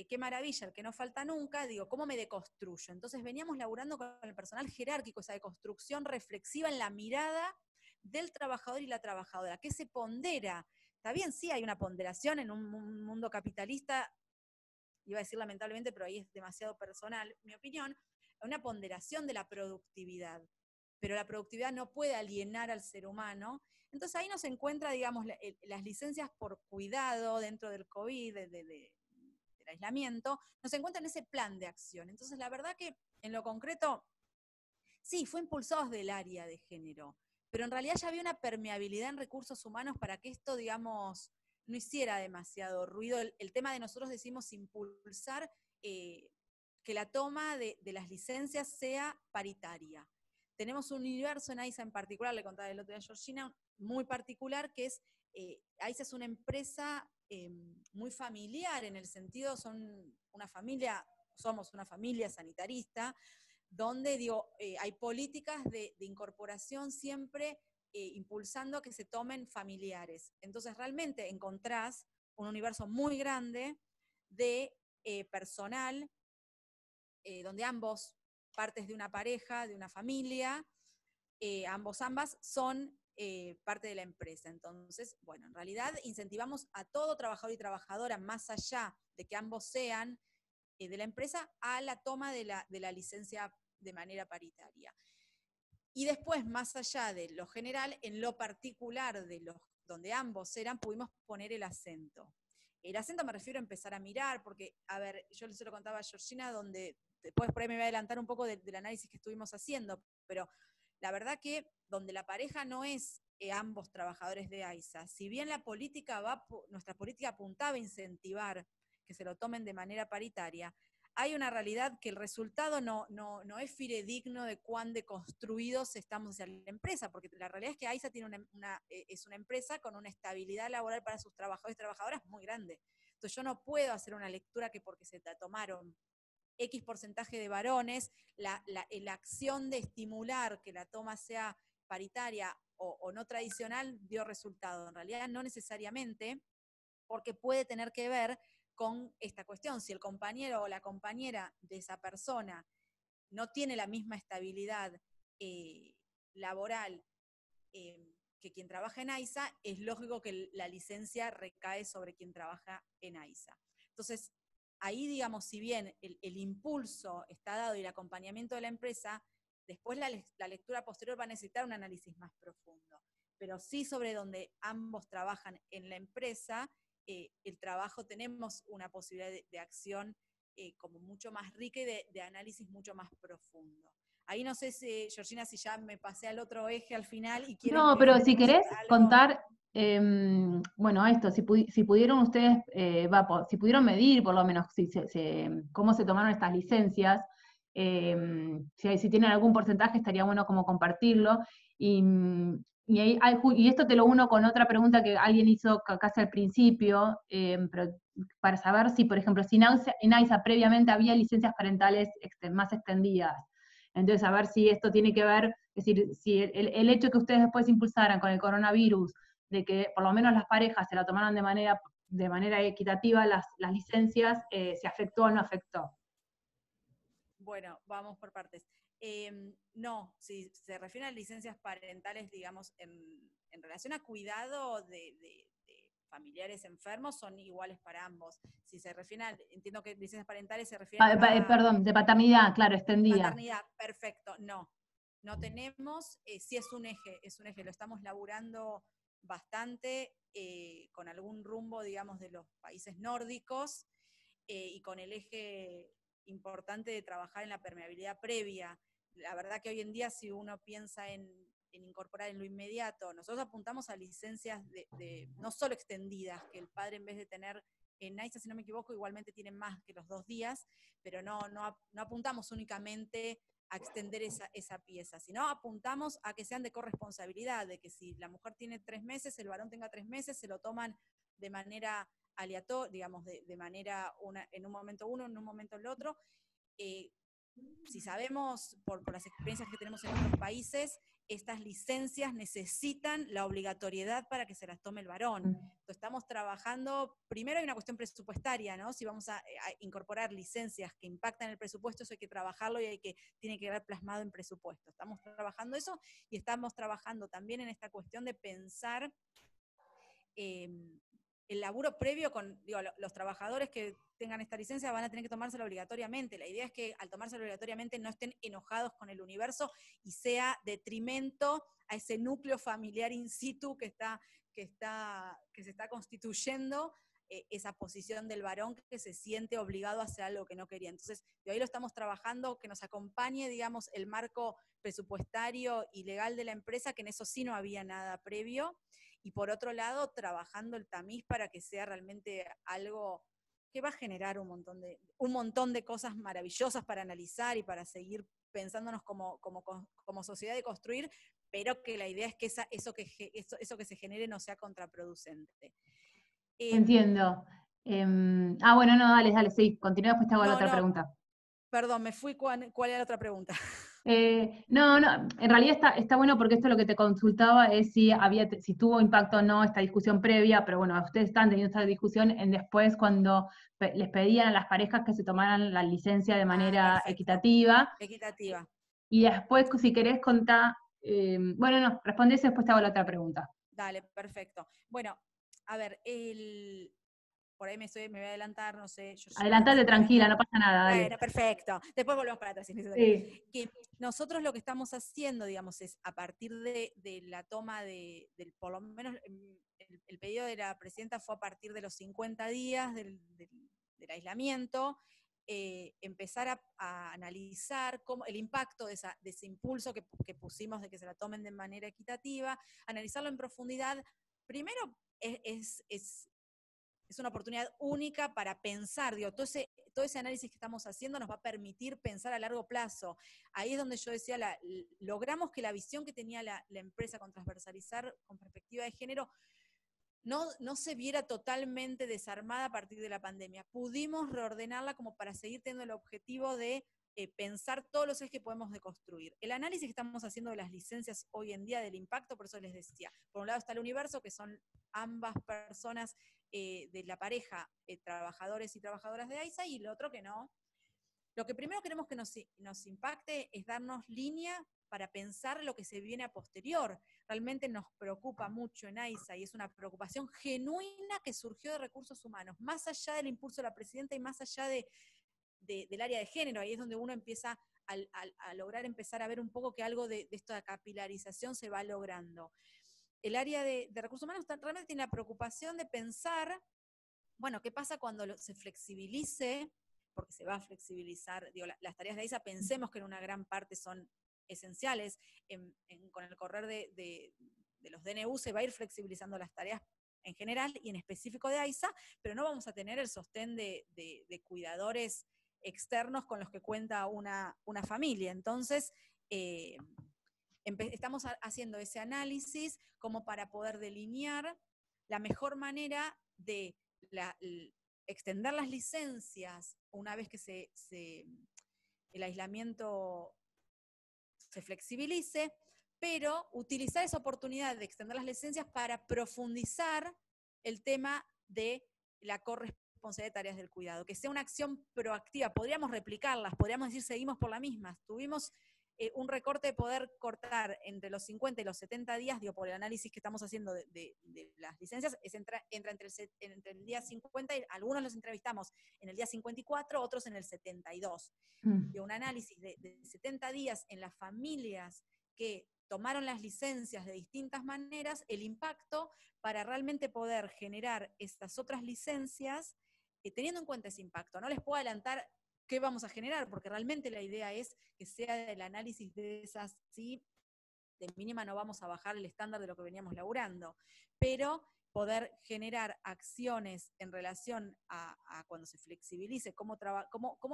Qué maravilla, el que no falta nunca, digo, ¿cómo me deconstruyo? Entonces veníamos laburando con el personal jerárquico, esa deconstrucción reflexiva en la mirada del trabajador y la trabajadora, ¿qué se pondera? Está bien, sí, hay una ponderación en un mundo capitalista, iba a decir lamentablemente, pero ahí es demasiado personal, mi opinión, una ponderación de la productividad. pero la productividad no puede alienar al ser humano. Entonces ahí nos encuentra, digamos, las licencias por cuidado dentro del COVID, del aislamiento, nos encuentra en ese plan de acción. Entonces la verdad que en lo concreto, sí, fue impulsado desde el área de género, pero en realidad ya había una permeabilidad en recursos humanos para que esto, digamos, no hiciera demasiado ruido. El tema de nosotros decimos impulsar que la toma de las licencias sea paritaria. Tenemos un universo en AISA en particular, le contaba el otro día a Georgina, muy particular, que es, AISA es una empresa muy familiar, en el sentido, somos una familia sanitarista, donde hay políticas de incorporación siempre impulsando a que se tomen familiares. Entonces realmente encontrás un universo muy grande de personal, donde ambos partes de una pareja, de una familia, ambas son parte de la empresa. Entonces, bueno, en realidad incentivamos a todo trabajador y trabajadora, más allá de que ambos sean de la empresa, a la toma de la licencia de manera paritaria. Y después, más allá de lo general, en lo particular donde ambos eran, pudimos poner el acento. El acento me refiero a empezar a mirar, porque, a ver, yo se lo contaba a Georgina, donde después por ahí me voy a adelantar un poco del análisis que estuvimos haciendo, pero la verdad que donde la pareja no es ambos trabajadores de AISA, si bien nuestra política apuntaba a incentivar que se lo tomen de manera paritaria, hay una realidad que el resultado no es fidedigno de cuán deconstruidos estamos hacia la empresa, porque la realidad es que AISA es una empresa con una estabilidad laboral para sus trabajadores y trabajadoras muy grande. Entonces yo no puedo hacer una lectura que porque se tomaron X porcentaje de varones, la acción de estimular que la toma sea paritaria o no tradicional dio resultado. En realidad no necesariamente, porque puede tener que ver con esta cuestión. Si el compañero o la compañera de esa persona no tiene la misma estabilidad laboral que quien trabaja en AISA, es lógico que la licencia recae sobre quien trabaja en AISA. Entonces, ahí, digamos, si bien el impulso está dado y el acompañamiento de la empresa, después la lectura posterior va a necesitar un análisis más profundo. Pero sí sobre donde ambos trabajan en la empresa, el trabajo tenemos una posibilidad de acción como mucho más rica y de análisis mucho más profundo. Ahí no sé, Georgina, si ya me pasé al otro eje al final y quieren No, que pero si generemos querés algo. contar, bueno, esto, si pudieron ustedes, si pudieron medir por lo menos cómo se tomaron estas licencias, si tienen algún porcentaje estaría bueno como compartirlo. Y esto te lo uno con otra pregunta que alguien hizo casi al principio, pero para saber si, por ejemplo, si en AISA previamente había licencias parentales más extendidas. Entonces, a ver si esto tiene que ver, es decir, si el hecho que ustedes después impulsaran con el coronavirus, de que por lo menos las parejas se la tomaran de manera equitativa las licencias, si afectó o no afectó. Bueno, vamos por partes. No, si se refieren a licencias parentales, digamos, en relación a cuidado de familiares enfermos, son iguales para ambos. Si se refieren entiendo que licencias parentales se refieren a Perdón, de paternidad, claro, extendida. paternidad, perfecto, no tenemos, sí es un eje, lo estamos laburando bastante con algún rumbo, digamos, de los países nórdicos y con el eje importante de trabajar en la permeabilidad previa. La verdad que hoy en día si uno piensa en incorporar en lo inmediato, nosotros apuntamos a licencias no solo extendidas, que el padre en vez de tener en AISA, si no me equivoco, igualmente tienen más que los 2 días, pero no apuntamos únicamente a extender esa pieza, sino apuntamos a que sean de corresponsabilidad, de que si la mujer tiene 3 meses, el varón tenga 3 meses, se lo toman de manera aleatoria, digamos, de manera en un momento uno, en un momento el otro. Si sabemos por las experiencias que tenemos en otros países, estas licencias necesitan la obligatoriedad para que se las tome el varón. Entonces estamos trabajando, primero hay una cuestión presupuestaria, ¿no? Si vamos a incorporar licencias que impactan el presupuesto, eso hay que trabajarlo y tiene que quedar plasmado en presupuesto. Estamos trabajando eso y estamos trabajando también en esta cuestión de pensar el laburo previo con, digo, los trabajadores que tengan esta licencia van a tener que tomársela obligatoriamente. La idea es que al tomársela obligatoriamente no estén enojados con el universo y sea detrimento a ese núcleo familiar in situ que se está constituyendo, esa posición del varón que se siente obligado a hacer algo que no quería. Entonces, de ahí lo estamos trabajando, que nos acompañe, digamos, el marco presupuestario y legal de la empresa, que en eso sí no había nada previo, y por otro lado, trabajando el tamiz para que sea realmente algo que va a generar un montón de cosas maravillosas para analizar y para seguir pensándonos como sociedad de construir, pero que la idea es que eso que se genere no sea contraproducente. Entiendo. Bueno, no, dale, sí, continúa, después te hago la otra pregunta. Perdón, me fui, ¿cuál era la otra pregunta? No, en realidad está bueno porque esto lo que te consultaba es si tuvo impacto o no esta discusión previa, pero bueno, ustedes están teniendo esta discusión en después cuando les pedían a las parejas que se tomaran la licencia de manera equitativa. Equitativa. Y después, si querés contar, bueno, no, responde eso y después te hago la otra pregunta. Dale, perfecto. Bueno, a ver, por ahí me voy a adelantar, no sé. Adelantate tranquila, no pasa nada, dale. Bueno, perfecto. Después volvemos para atrás. Sí. Que nosotros lo que estamos haciendo, digamos, es a partir de la toma por lo menos el pedido de la presidenta fue a partir de los 50 días del aislamiento, empezar a analizar el impacto de ese impulso que pusimos de que se la tomen de manera equitativa, analizarlo en profundidad. Primero, es una oportunidad única para pensar, digo, todo ese análisis que estamos haciendo nos va a permitir pensar a largo plazo. Ahí es donde yo decía, logramos que la visión que tenía la empresa con transversalizar con perspectiva de género no se viera totalmente desarmada a partir de la pandemia. Pudimos reordenarla como para seguir teniendo el objetivo de pensar todos los ejes que podemos deconstruir. El análisis que estamos haciendo de las licencias hoy en día, del impacto, por eso les decía, por un lado está el universo, que son ambas personas de la pareja, trabajadores y trabajadoras de AISA, y el otro que no. Lo que primero queremos que nos impacte es darnos línea para pensar lo que se viene a posterior. Realmente nos preocupa mucho en AISA y es una preocupación genuina que surgió de recursos humanos, más allá del impulso de la presidenta y más allá del área de género. Ahí es donde uno empieza a lograr empezar a ver un poco que algo de esta capilarización se va logrando. El área de recursos humanos realmente tiene la preocupación de pensar, bueno, ¿qué pasa cuando se flexibilice? Porque se va a flexibilizar, digo, las tareas de AISA pensemos que en una gran parte son esenciales, con el correr de los DNU se va a ir flexibilizando las tareas en general y en específico de AISA, pero no vamos a tener el sostén de cuidadores externos con los que cuenta una familia. Entonces, estamos haciendo ese análisis como para poder delinear la mejor manera de extender las licencias una vez que el aislamiento se flexibilice, pero utilizar esa oportunidad de extender las licencias para profundizar el tema de la corresponsabilidad de tareas del cuidado, que sea una acción proactiva. Podríamos replicarlas, podríamos decir seguimos por la misma. Tuvimos un recorte de poder cortar entre los 50 y los 70 días, digo, por el análisis que estamos haciendo de las licencias, entra entre el día 50, y algunos los entrevistamos en el día 54, otros en el 72. Y un análisis de 70 días en las familias que tomaron las licencias de distintas maneras, el impacto para realmente poder generar estas otras licencias, teniendo en cuenta ese impacto. No les puedo adelantar qué vamos a generar, porque realmente la idea es que sea del análisis de esas, sí, de mínima no vamos a bajar el estándar de lo que veníamos laburando, pero poder generar acciones en relación a cuando se flexibilice, cómo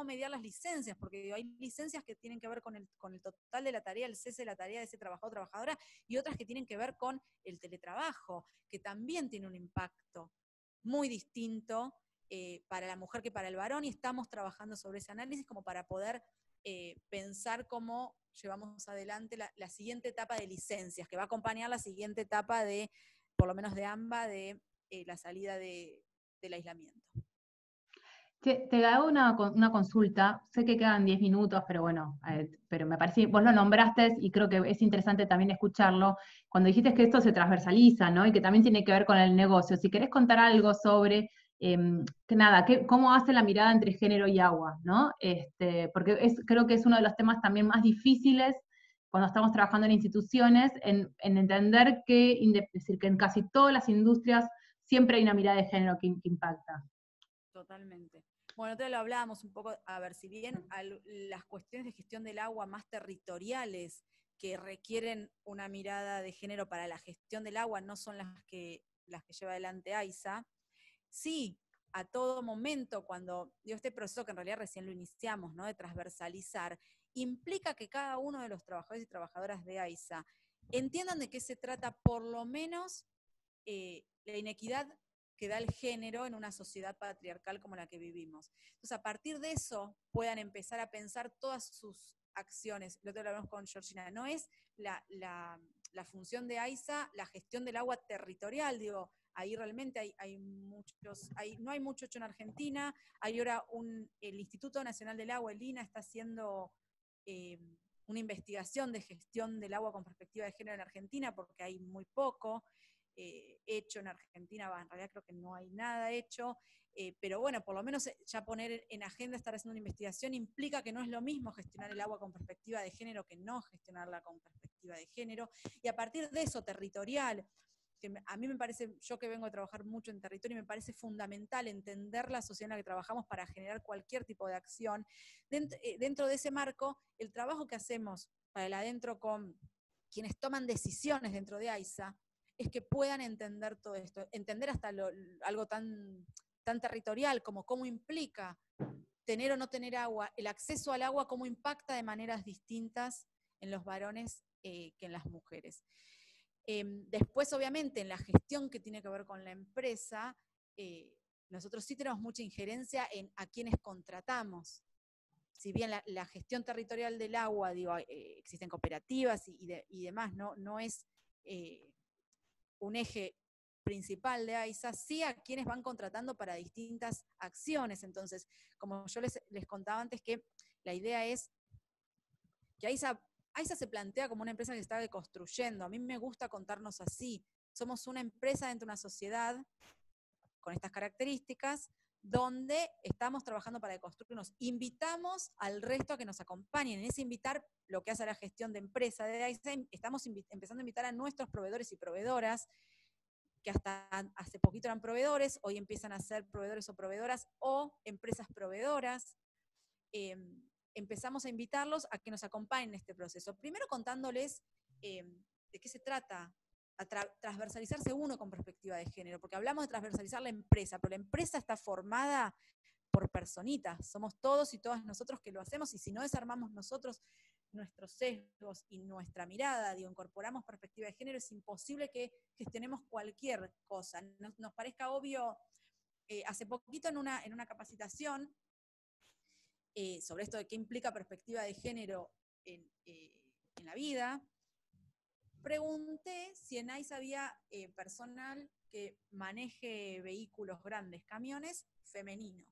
mediar las licencias, porque hay licencias que tienen que ver con el total de la tarea, el cese de la tarea de ese trabajador o trabajadora, y otras que tienen que ver con el teletrabajo, que también tiene un impacto muy distinto para la mujer que para el varón, y estamos trabajando sobre ese análisis como para poder pensar cómo llevamos adelante la siguiente etapa de licencias, que va a acompañar la siguiente etapa de, por lo menos de AMBA, de la salida del aislamiento. Che, te hago una consulta, sé que quedan 10 minutos, pero bueno, pero me parece, vos lo nombraste y creo que es interesante también escucharlo, cuando dijiste que esto se transversaliza, ¿no? Y que también tiene que ver con el negocio. Si querés contar algo sobre, que nada, cómo hace la mirada entre género y agua, ¿no? Porque creo que es uno de los temas también más difíciles cuando estamos trabajando en instituciones, en entender es decir, que en casi todas las industrias siempre hay una mirada de género que impacta. Totalmente. Bueno, te lo hablábamos un poco, a ver, si bien las cuestiones de gestión del agua más territoriales que requieren una mirada de género para la gestión del agua no son las que lleva adelante AISA, sí, a todo momento, cuando digo, este proceso que en realidad recién lo iniciamos, ¿no? De transversalizar, implica que cada uno de los trabajadores y trabajadoras de AISA entiendan de qué se trata, por lo menos, la inequidad que da el género en una sociedad patriarcal como la que vivimos. Entonces, a partir de eso, puedan empezar a pensar todas sus acciones. Lo que hablamos con Georgina, no es la función de AISA, la gestión del agua territorial, digo, ahí realmente no hay mucho hecho en Argentina, hay ahora el Instituto Nacional del Agua, el INA, está haciendo una investigación de gestión del agua con perspectiva de género en Argentina, porque hay muy poco hecho en Argentina, en realidad creo que no hay nada hecho, pero bueno, por lo menos ya poner en agenda, estar haciendo una investigación, implica que no es lo mismo gestionar el agua con perspectiva de género que no gestionarla con perspectiva de género, y a partir de eso, territorial, que a mí me parece, yo que vengo a trabajar mucho en territorio, me parece fundamental entender la sociedad en la que trabajamos para generar cualquier tipo de acción. Dentro de ese marco, el trabajo que hacemos para el adentro con quienes toman decisiones dentro de AISA, es que puedan entender todo esto, entender hasta algo tan territorial como cómo implica tener o no tener agua, el acceso al agua, cómo impacta de maneras distintas en los varones que en las mujeres. Después, obviamente, en la gestión que tiene que ver con la empresa, nosotros sí tenemos mucha injerencia en a quienes contratamos. Si bien la gestión territorial del agua, digo, existen cooperativas y demás, no es un eje principal de AISA, sí a quienes van contratando para distintas acciones. Entonces, como yo les contaba antes, que la idea es que AISA se plantea como una empresa que se está deconstruyendo. A mí me gusta contarnos así. Somos una empresa dentro de una sociedad con estas características, donde estamos trabajando para deconstruirnos. Invitamos al resto a que nos acompañen. En ese invitar, lo que hace la gestión de empresa de AISA, estamos empezando a invitar a nuestros proveedores y proveedoras, que hasta hace poquito eran proveedores, hoy empiezan a ser proveedores o proveedoras o empresas proveedoras. Empezamos a invitarlos a que nos acompañen en este proceso. Primero contándoles de qué se trata, a transversalizarse uno con perspectiva de género, porque hablamos de transversalizar la empresa, pero la empresa está formada por personitas, somos todos y todas nosotros que lo hacemos, y si no desarmamos nosotros nuestros sesgos y nuestra mirada, digo, incorporamos perspectiva de género, es imposible que gestionemos cualquier cosa. Nos parezca obvio, hace poquito en una capacitación sobre esto de qué implica perspectiva de género en la vida, pregunté si en AISA había personal que maneje vehículos grandes, camiones, femenino,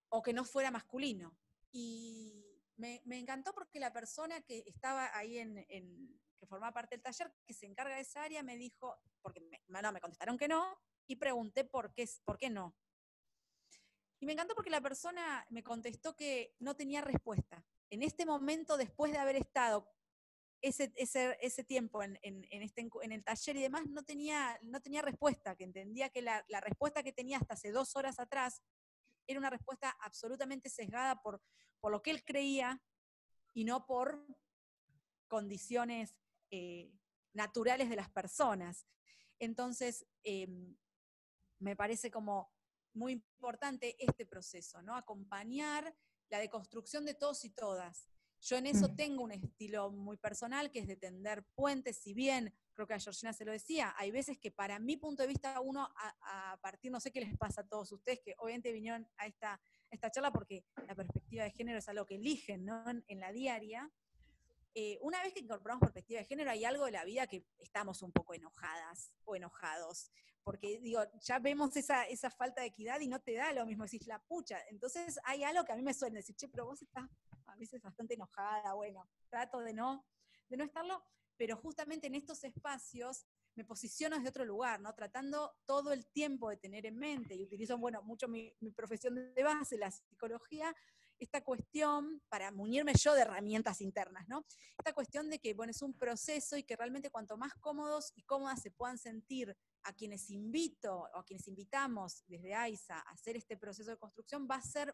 o que no fuera masculino. Y me encantó porque la persona que estaba ahí que formaba parte del taller, que se encarga de esa área, me dijo, porque me contestaron que no, y pregunté por qué no. Y me encantó porque la persona me contestó que no tenía respuesta. En este momento, después de haber estado ese tiempo en el taller y demás, no tenía respuesta, que entendía que la respuesta que tenía hasta hace 2 horas atrás era una respuesta absolutamente sesgada por lo que él creía y no por condiciones naturales de las personas. Entonces, me parece como muy importante este proceso, ¿no? Acompañar la deconstrucción de todos y todas. Yo en eso tengo un estilo muy personal, que es de tender puentes, si bien, creo que a Georgina se lo decía, hay veces que para mi punto de vista uno, a partir, no sé qué les pasa a todos ustedes, que obviamente vinieron a esta charla porque la perspectiva de género es algo que eligen, ¿no? en la diaria, una vez que incorporamos perspectiva de género, hay algo de la vida que estamos un poco enojadas o enojados, porque digo, ya vemos esa falta de equidad y no te da lo mismo, decís la pucha. Entonces hay algo que a mí me suele decir, che, pero vos estás a veces bastante enojada, bueno, trato de no estarlo, pero justamente en estos espacios me posiciono desde otro lugar, ¿no? Tratando todo el tiempo de tener en mente, y utilizo, bueno, mucho mi profesión de base, la psicología, esta cuestión, para munirme yo de herramientas internas, ¿no? Esta cuestión de que, bueno, es un proceso y que realmente cuanto más cómodos y cómodas se puedan sentir a quienes invito o a quienes invitamos desde AISA a hacer este proceso de construcción, va a ser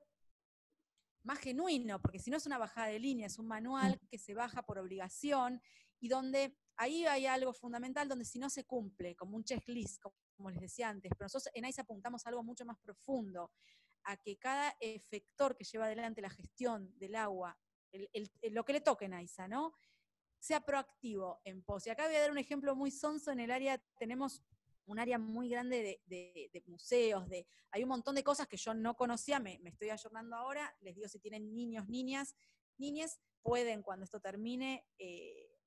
más genuino, porque si no es una bajada de línea, es un manual que se baja por obligación y donde ahí hay algo fundamental donde si no se cumple, como un checklist, como les decía antes, pero nosotros en AISA apuntamos a algo mucho más profundo, a que cada efector que lleva adelante la gestión del agua, lo que le toque en AISA, ¿no? Sea proactivo en pos. Y acá voy a dar un ejemplo muy sonso. En el área tenemos un área muy grande de museos, hay un montón de cosas que yo no conocía, me estoy ayornando ahora, les digo si tienen niños, niñas, niñes, pueden cuando esto termine,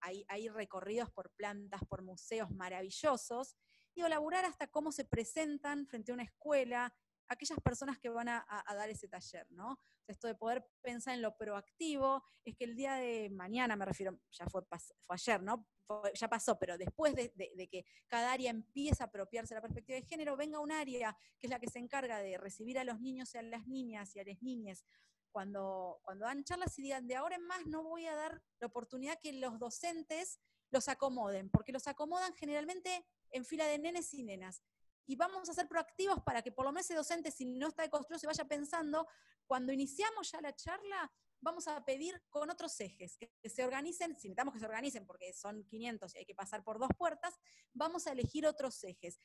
hay recorridos por plantas, por museos maravillosos, digo, laburar hasta cómo se presentan frente a una escuela, aquellas personas que van a dar ese taller, ¿no? Esto de poder pensar en lo proactivo, es que el día de mañana, me refiero, ya fue ayer, ¿no? Ya pasó, pero después de que cada área empieza a apropiarse de la perspectiva de género, venga un área que es la que se encarga de recibir a los niños y a las niñas y a las niñas cuando dan charlas y digan, de ahora en más no voy a dar la oportunidad que los docentes los acomoden, porque los acomodan generalmente en fila de nenes y nenas. Y vamos a ser proactivos para que por lo menos ese docente, si no está deconstruido, se vaya pensando, cuando iniciamos ya la charla, vamos a pedir con otros ejes, que se organicen, si necesitamos que se organicen, porque son 500 y hay que pasar por 2 puertas, vamos a elegir otros ejes.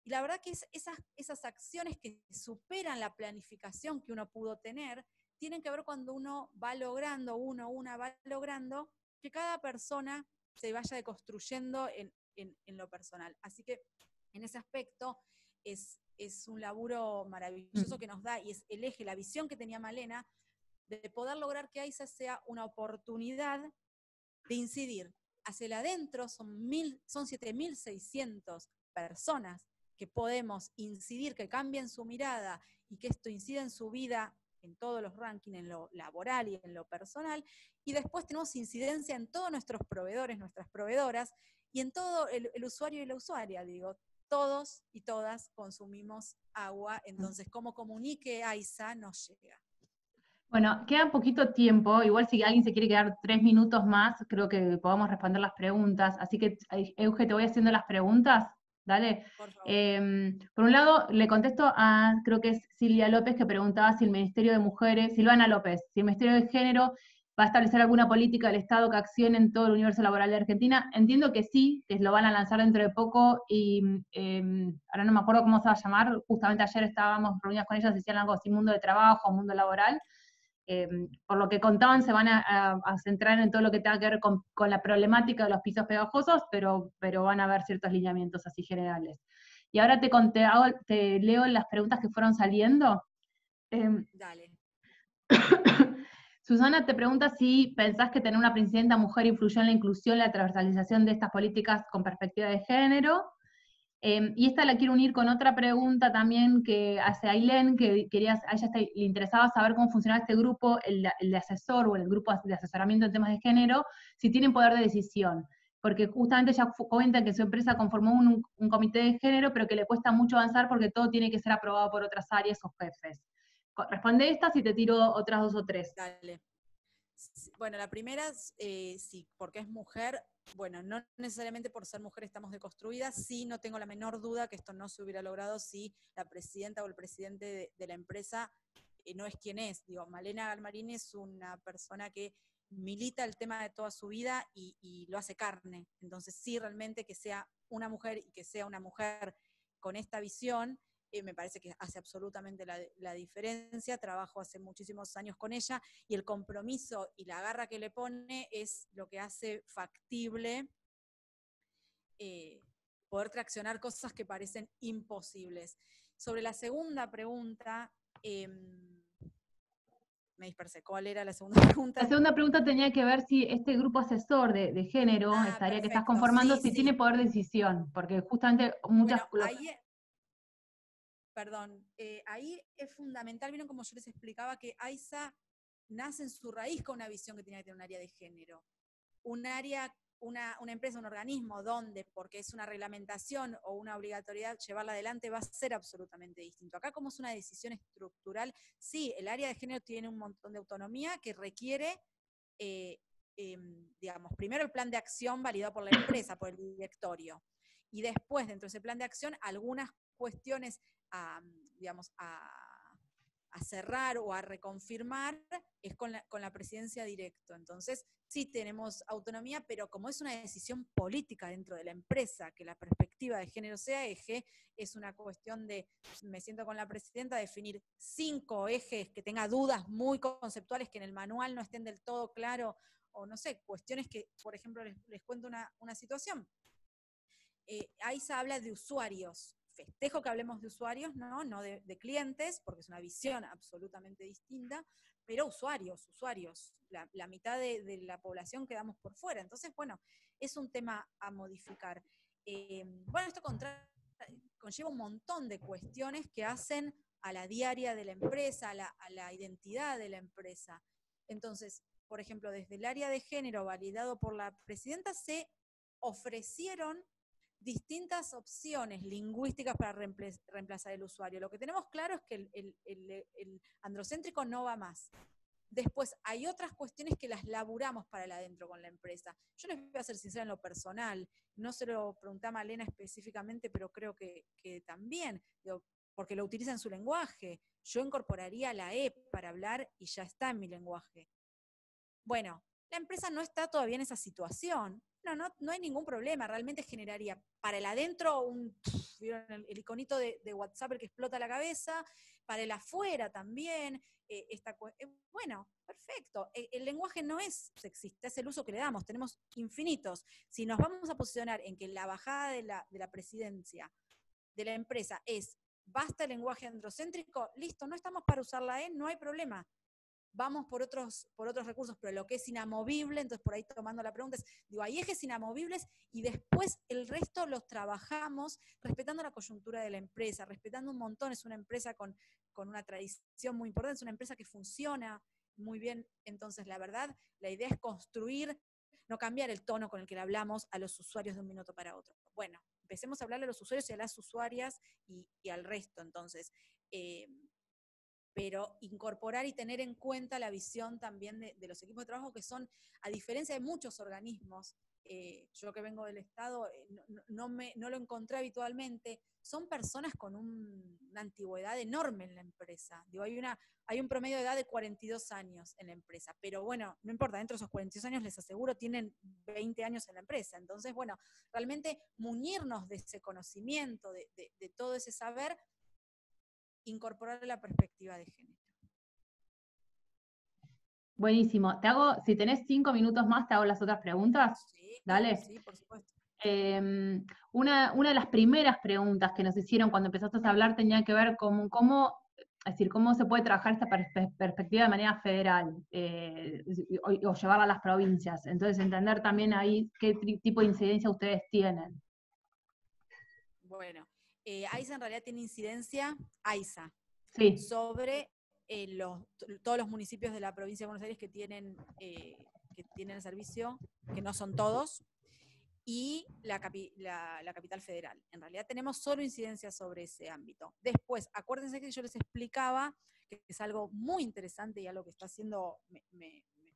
Y la verdad que esas acciones que superan la planificación que uno pudo tener, tienen que ver cuando uno va logrando, una va logrando, que cada persona se vaya deconstruyendo en lo personal. Así que en ese aspecto es un laburo maravilloso que nos da, y es el eje, la visión que tenía Malena, de poder lograr que AISA sea una oportunidad de incidir hacia el adentro. Son 7.600 personas que podemos incidir, que cambien su mirada y que esto incida en su vida, en todos los rankings, en lo laboral y en lo personal, y después tenemos incidencia en todos nuestros proveedores, nuestras proveedoras, y en todo el usuario y la usuaria, digo, todos y todas consumimos agua, entonces cómo comunique AISA nos llega. Bueno, queda poquito tiempo, igual si alguien se quiere quedar 3 minutos más, creo que podamos responder las preguntas, así que Euge, te voy haciendo las preguntas, dale. Por favor. Por un lado, le contesto a, creo que es Silvia López, que preguntaba si el Ministerio de Mujeres, Silvana López, si el Ministerio de Género va a establecer alguna política del Estado que accione en todo el universo laboral de Argentina. Entiendo que sí, que lo van a lanzar dentro de poco, y ahora no me acuerdo cómo se va a llamar, justamente ayer estábamos reunidas con ellas, decían algo así, mundo de trabajo, mundo laboral. Por lo que contaban, se van a centrar en todo lo que tenga que ver con la problemática de los pisos pegajosos, pero van a haber ciertos lineamientos así generales. Y ahora te leo las preguntas que fueron saliendo. Dale. Susana te pregunta si pensás que tener una presidenta mujer influyó en la inclusión y la transversalización de estas políticas con perspectiva de género. Y esta la quiero unir con otra pregunta también que hace Ailén, que a ella le interesaba saber cómo funcionaba este grupo, el de asesor o el grupo de asesoramiento en temas de género, si tienen poder de decisión. Porque justamente ella comenta que su empresa conformó un comité de género, pero que le cuesta mucho avanzar porque todo tiene que ser aprobado por otras áreas o jefes. Responde estas y te tiro otras 2 o 3. Dale. Bueno, la primera, sí, porque es mujer. Bueno, no necesariamente por ser mujer estamos deconstruidas, sí, no tengo la menor duda que esto no se hubiera logrado si la presidenta o el presidente de la empresa no es quien es. Digo, Malena Galmarini es una persona que milita el tema de toda su vida y lo hace carne. Entonces sí, realmente que sea una mujer y que sea una mujer con esta visión, me parece que hace absolutamente la diferencia. Trabajo hace muchísimos años con ella y el compromiso y la garra que le pone es lo que hace factible poder traccionar cosas que parecen imposibles. Sobre la segunda pregunta, me dispersé. ¿Cuál era la segunda pregunta? La segunda pregunta tenía que ver si este grupo asesor de género, esta área que estás Perfecto, conformando, sí, si tiene sí. poder de decisión, porque justamente muchas... Bueno, perdón, ahí es fundamental, vieron como yo les explicaba, que AISA nace en su raíz con una visión que tenía que tener un área de género. Un área, una empresa, un organismo donde, porque es una reglamentación o una obligatoriedad, llevarla adelante va a ser absolutamente distinto. Acá, como es una decisión estructural, sí, el área de género tiene un montón de autonomía que requiere, digamos, primero el plan de acción validado por la empresa, por el directorio, y después, dentro de ese plan de acción, algunas cuestiones digamos, a cerrar o a reconfirmar es con la presidencia directo. Entonces, sí tenemos autonomía, pero como es una decisión política dentro de la empresa, que la perspectiva de género sea eje, es una cuestión de, me siento con la presidenta, definir 5 ejes que tenga dudas muy conceptuales que en el manual no estén del todo claro, o no sé, cuestiones que, por ejemplo, les cuento una situación. AISA habla de usuarios. Festejo que hablemos de usuarios, no de clientes, porque es una visión absolutamente distinta, pero usuarios. La mitad de la población quedamos por fuera. Entonces, bueno, es un tema a modificar. Bueno, esto conlleva un montón de cuestiones que hacen a la diaria de la empresa, a la identidad de la empresa. Entonces, por ejemplo, desde el área de género validado por la presidenta se ofrecieron distintas opciones lingüísticas para reemplazar el usuario. Lo que tenemos claro es que el androcéntrico no va más. Después hay otras cuestiones que las laburamos para el adentro con la empresa. Yo les voy a ser sincera en lo personal, no se lo pregunté a Malena específicamente, pero creo que también, digo, porque lo utiliza en su lenguaje. Yo incorporaría la E para hablar y ya está en mi lenguaje. Bueno, la empresa no está todavía en esa situación. No hay ningún problema, realmente generaría para el adentro ¿vieron el iconito de WhatsApp el que explota la cabeza? Para el afuera también. Bueno, perfecto. El lenguaje no es sexista, es el uso que le damos, tenemos infinitos. Si nos vamos a posicionar en que la bajada de la presidencia de la empresa es basta el lenguaje androcéntrico, listo, no estamos para usar la E, no hay problema. Vamos por otros recursos, pero lo que es inamovible, entonces por ahí tomando la pregunta es, digo, hay ejes inamovibles y después el resto los trabajamos respetando la coyuntura de la empresa, respetando un montón, es una empresa con una tradición muy importante, es una empresa que funciona muy bien, entonces la verdad, la idea es construir, no cambiar el tono con el que le hablamos a los usuarios de un minuto para otro. Bueno, empecemos a hablarle a los usuarios y a las usuarias y al resto, entonces, pero incorporar y tener en cuenta la visión también de los equipos de trabajo que son, a diferencia de muchos organismos, yo que vengo del Estado, no lo encontré habitualmente, son personas con una antigüedad enorme en la empresa. Digo, hay un promedio de edad de 42 años en la empresa, pero bueno, no importa, dentro de esos 42 años les aseguro tienen 20 años en la empresa. Entonces, bueno, realmente muñirnos de ese conocimiento, de todo ese saber, incorporar la perspectiva de género. Buenísimo. Si tenés 5 minutos más, te hago las otras preguntas. Sí, Dale. sí, por supuesto. Una de las primeras preguntas que nos hicieron cuando empezaste a hablar tenía que ver con cómo se puede trabajar esta perspectiva de manera federal o llevarla a las provincias. Entonces, entender también ahí qué tipo de incidencia ustedes tienen. Bueno, AISA en realidad tiene incidencia, AISA, Sí. sobre todos los municipios de la provincia de Buenos Aires que tienen el servicio, que no son todos, y la capital federal. En realidad tenemos solo incidencia sobre ese ámbito. Después, acuérdense que yo les explicaba que es algo muy interesante y algo que está haciendo,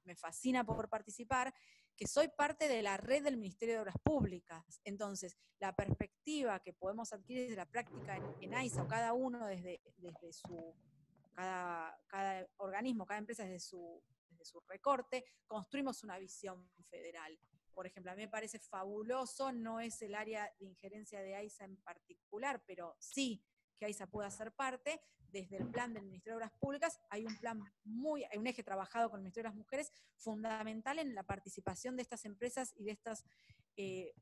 me fascina por participar, que soy parte de la red del Ministerio de Obras Públicas. Entonces, la perspectiva que podemos adquirir desde la práctica en AISA, o cada uno desde su, cada organismo, cada empresa desde su recorte, construimos una visión federal. Por ejemplo, a mí me parece fabuloso, no es el área de injerencia de AISA en particular, pero sí que AISA pueda ser parte. Desde el plan del Ministerio de Obras Públicas hay hay un eje trabajado con el Ministerio de las Mujeres fundamental en la participación de estas empresas y de estas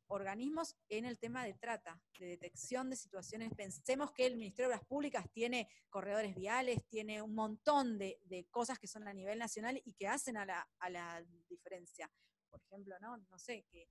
organismos en el tema de trata, de detección de situaciones. Pensemos que el Ministerio de Obras Públicas tiene corredores viales, tiene un montón de cosas que son a nivel nacional y que hacen a la diferencia. Por ejemplo, no sé, que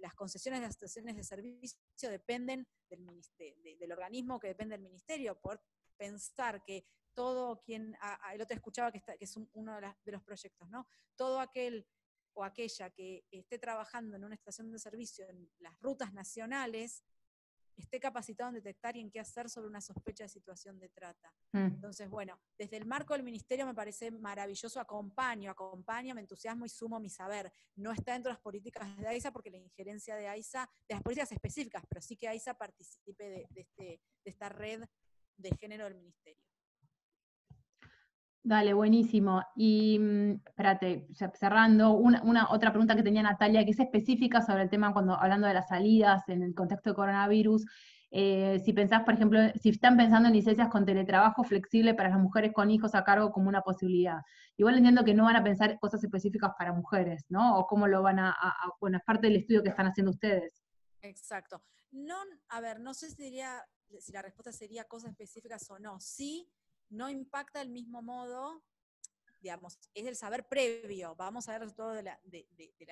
las concesiones de las estaciones de servicio dependen del organismo que depende del ministerio. Por pensar que todo quien, el otro escuchaba que es uno de los proyectos, ¿no? Todo aquel o aquella que esté trabajando en una estación de servicio en las rutas nacionales, esté capacitado en detectar y en qué hacer sobre una sospecha de situación de trata. Entonces, bueno, desde el marco del ministerio me parece maravilloso, acompaño, me entusiasmo y sumo mi saber. No está dentro de las políticas de AISA porque la injerencia de AISA, de las políticas específicas, pero sí que AISA participe de esta red de género del ministerio. Dale, buenísimo. Y espérate, cerrando, una otra pregunta que tenía Natalia, que es específica sobre el tema cuando hablando de las salidas en el contexto de coronavirus. Si pensás, por ejemplo, si están pensando en licencias con teletrabajo flexible para las mujeres con hijos a cargo como una posibilidad. Igual entiendo que no van a pensar cosas específicas para mujeres, ¿no? O cómo lo van bueno, es parte del estudio que están haciendo ustedes. Exacto. A ver, no sé si la respuesta sería cosas específicas o no. Sí, no impacta del mismo modo, digamos, es el saber previo, vamos a ver todo del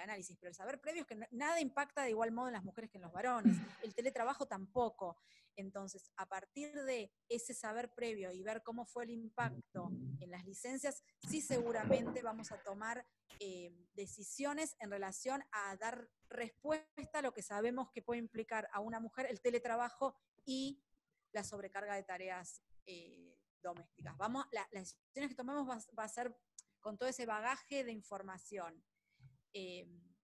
análisis, pero el saber previo es que nada impacta de igual modo en las mujeres que en los varones, el teletrabajo tampoco. Entonces, a partir de ese saber previo y ver cómo fue el impacto en las licencias, sí seguramente vamos a tomar decisiones en relación a dar respuesta a lo que sabemos que puede implicar a una mujer el teletrabajo y la sobrecarga de tareas domésticas. Las decisiones que tomemos va a ser con todo ese bagaje de información.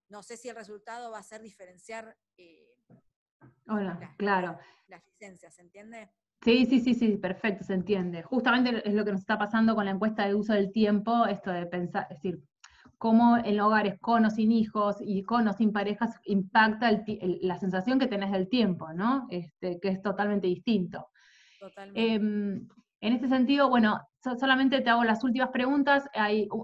No sé si el resultado va a ser diferenciar claro. las licencias, ¿se entiende? Sí, perfecto, se entiende. Justamente es lo que nos está pasando con la encuesta de uso del tiempo, esto de pensar, es decir, cómo en hogares con o sin hijos y con o sin parejas impacta la sensación que tenés del tiempo, ¿no? Que es totalmente distinto. Totalmente. En este sentido, bueno, solamente te hago las últimas preguntas.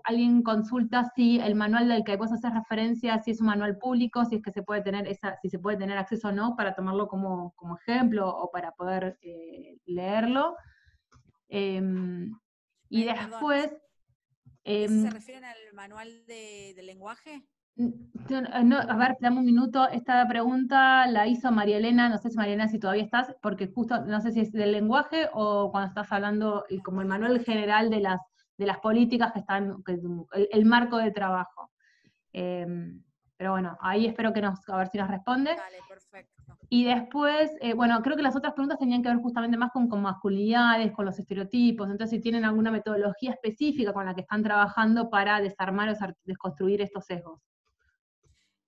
Alguien consulta si el manual del que vos haces referencia, si es un manual público, si es que se puede tener si se puede tener acceso o no para tomarlo como ejemplo o para poder leerlo. Y Perdón, después... ¿ese se refieren al manual del lenguaje? No, a ver, dame un minuto. Esta pregunta la hizo María Elena, no sé si María Elena si todavía estás, porque justo no sé si es del lenguaje o cuando estás hablando como el manual general de las políticas que están, el marco de trabajo. Pero bueno, ahí espero a ver si nos responde. Dale, perfecto. Y después, bueno, creo que las otras preguntas tenían que ver justamente más con masculinidades, con los estereotipos, entonces si tienen alguna metodología específica con la que están trabajando para desarmar o desconstruir estos sesgos.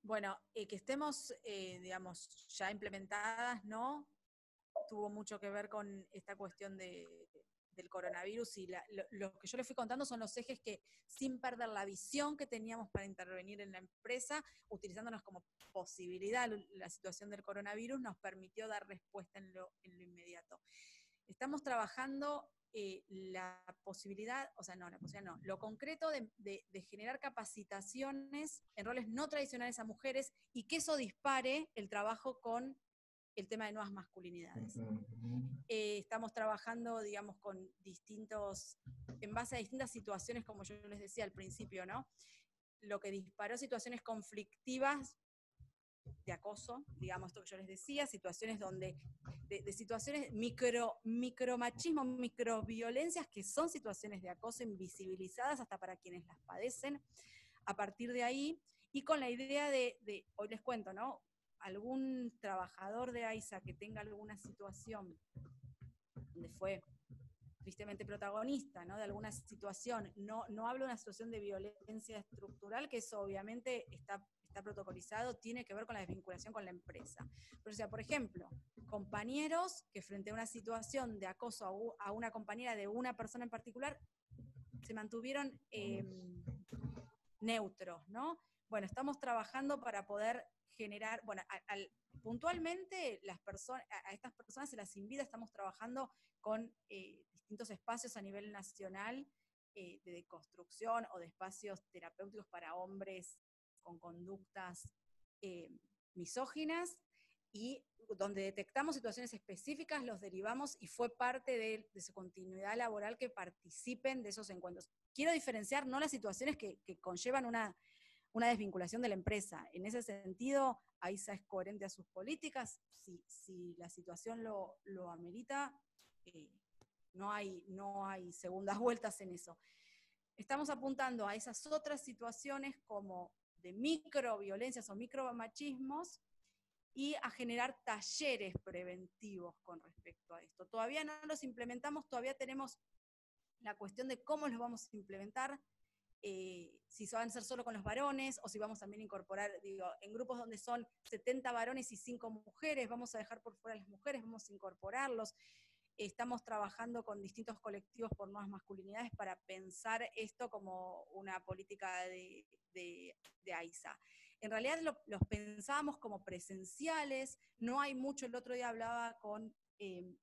Bueno, que estemos, digamos, ya implementadas, ¿no? Tuvo mucho que ver con esta cuestión del coronavirus y lo que yo les fui contando son los ejes que, sin perder la visión que teníamos para intervenir en la empresa, utilizándonos como posibilidad la situación del coronavirus, nos permitió dar respuesta en lo inmediato. Estamos trabajando lo concreto de generar capacitaciones en roles no tradicionales a mujeres y que eso dispare el trabajo con el tema de nuevas masculinidades. Estamos trabajando, digamos, en base a distintas situaciones, como yo les decía al principio, ¿no? Lo que disparó situaciones conflictivas de acoso, digamos, esto que yo les decía, situaciones de situaciones micromachismo, microviolencias, que son situaciones de acoso invisibilizadas hasta para quienes las padecen. A partir de ahí, y con la idea hoy les cuento, ¿no? Algún trabajador de AISA que tenga alguna situación donde fue tristemente protagonista, ¿no? De alguna situación, no hablo de una situación de violencia estructural, que eso obviamente está protocolizado, tiene que ver con la desvinculación con la empresa. Pero, o sea, por ejemplo, compañeros que frente a una situación de acoso a una compañera de una persona en particular, se mantuvieron neutros, ¿no? Bueno, estamos trabajando para poder generar, bueno, puntualmente a estas personas se las invita, estamos trabajando con distintos espacios a nivel nacional de deconstrucción o de espacios terapéuticos para hombres con conductas misóginas, y donde detectamos situaciones específicas, los derivamos y fue parte de su continuidad laboral que participen de esos encuentros. Quiero diferenciar no las situaciones que conllevan una desvinculación de la empresa. En ese sentido, AISA es coherente a sus políticas. Si la situación lo amerita, no hay segundas vueltas en eso. Estamos apuntando a esas otras situaciones como de microviolencias o micromachismos y a generar talleres preventivos con respecto a esto. Todavía no los implementamos, todavía tenemos la cuestión de cómo los vamos a implementar, si van a ser solo con los varones, o si vamos también a incorporar, en grupos donde son 70 varones y 5 mujeres, vamos a dejar por fuera a las mujeres, vamos a incorporarlos. Estamos trabajando con distintos colectivos por nuevas masculinidades para pensar esto como una política de AISA. En realidad los pensábamos como presenciales, no hay mucho. El otro día hablaba con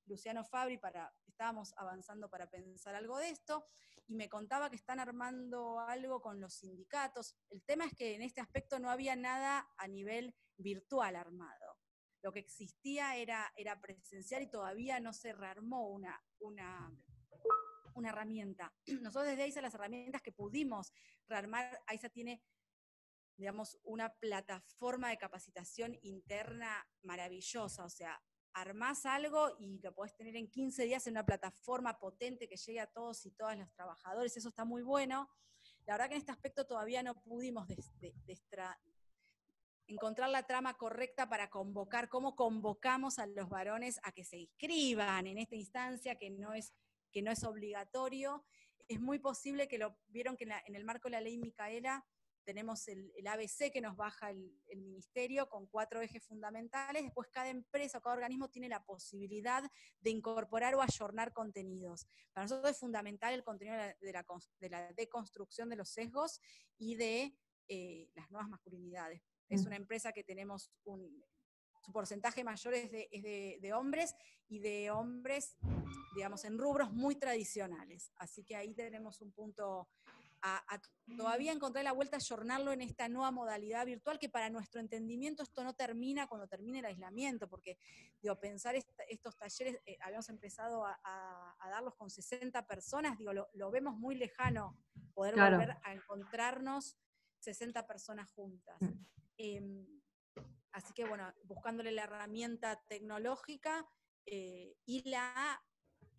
Luciano Fabri, estábamos avanzando para pensar algo de esto, y me contaba que están armando algo con los sindicatos. El tema es que en este aspecto no había nada a nivel virtual armado. Lo que existía era presencial y todavía no se rearmó una herramienta. Nosotros desde AISA las herramientas que pudimos rearmar, AISA tiene, digamos, una plataforma de capacitación interna maravillosa, o sea, armás algo y lo podés tener en 15 días en una plataforma potente que llegue a todos y todas los trabajadores, eso está muy bueno. La verdad que en este aspecto todavía no pudimos encontrar la trama correcta para convocar, cómo convocamos a los varones a que se inscriban en esta instancia que no es obligatorio. Es muy posible que vieron que en el marco de la ley Micaela tenemos el ABC que nos baja el ministerio con 4 ejes fundamentales. Después cada empresa o cada organismo tiene la posibilidad de incorporar o ayornar contenidos. Para nosotros es fundamental el contenido de la deconstrucción de los sesgos y de las nuevas masculinidades. Es una empresa que tenemos su porcentaje mayor es de hombres, y de hombres, digamos, en rubros muy tradicionales. Así que ahí tenemos un punto a todavía encontrar la vuelta a ayornarlo en esta nueva modalidad virtual, que para nuestro entendimiento esto no termina cuando termine el aislamiento, porque pensar estos talleres, habíamos empezado a darlos con 60 personas, lo vemos muy lejano poder volver a encontrarnos 60 personas juntas. Así que bueno, buscándole la herramienta tecnológica y la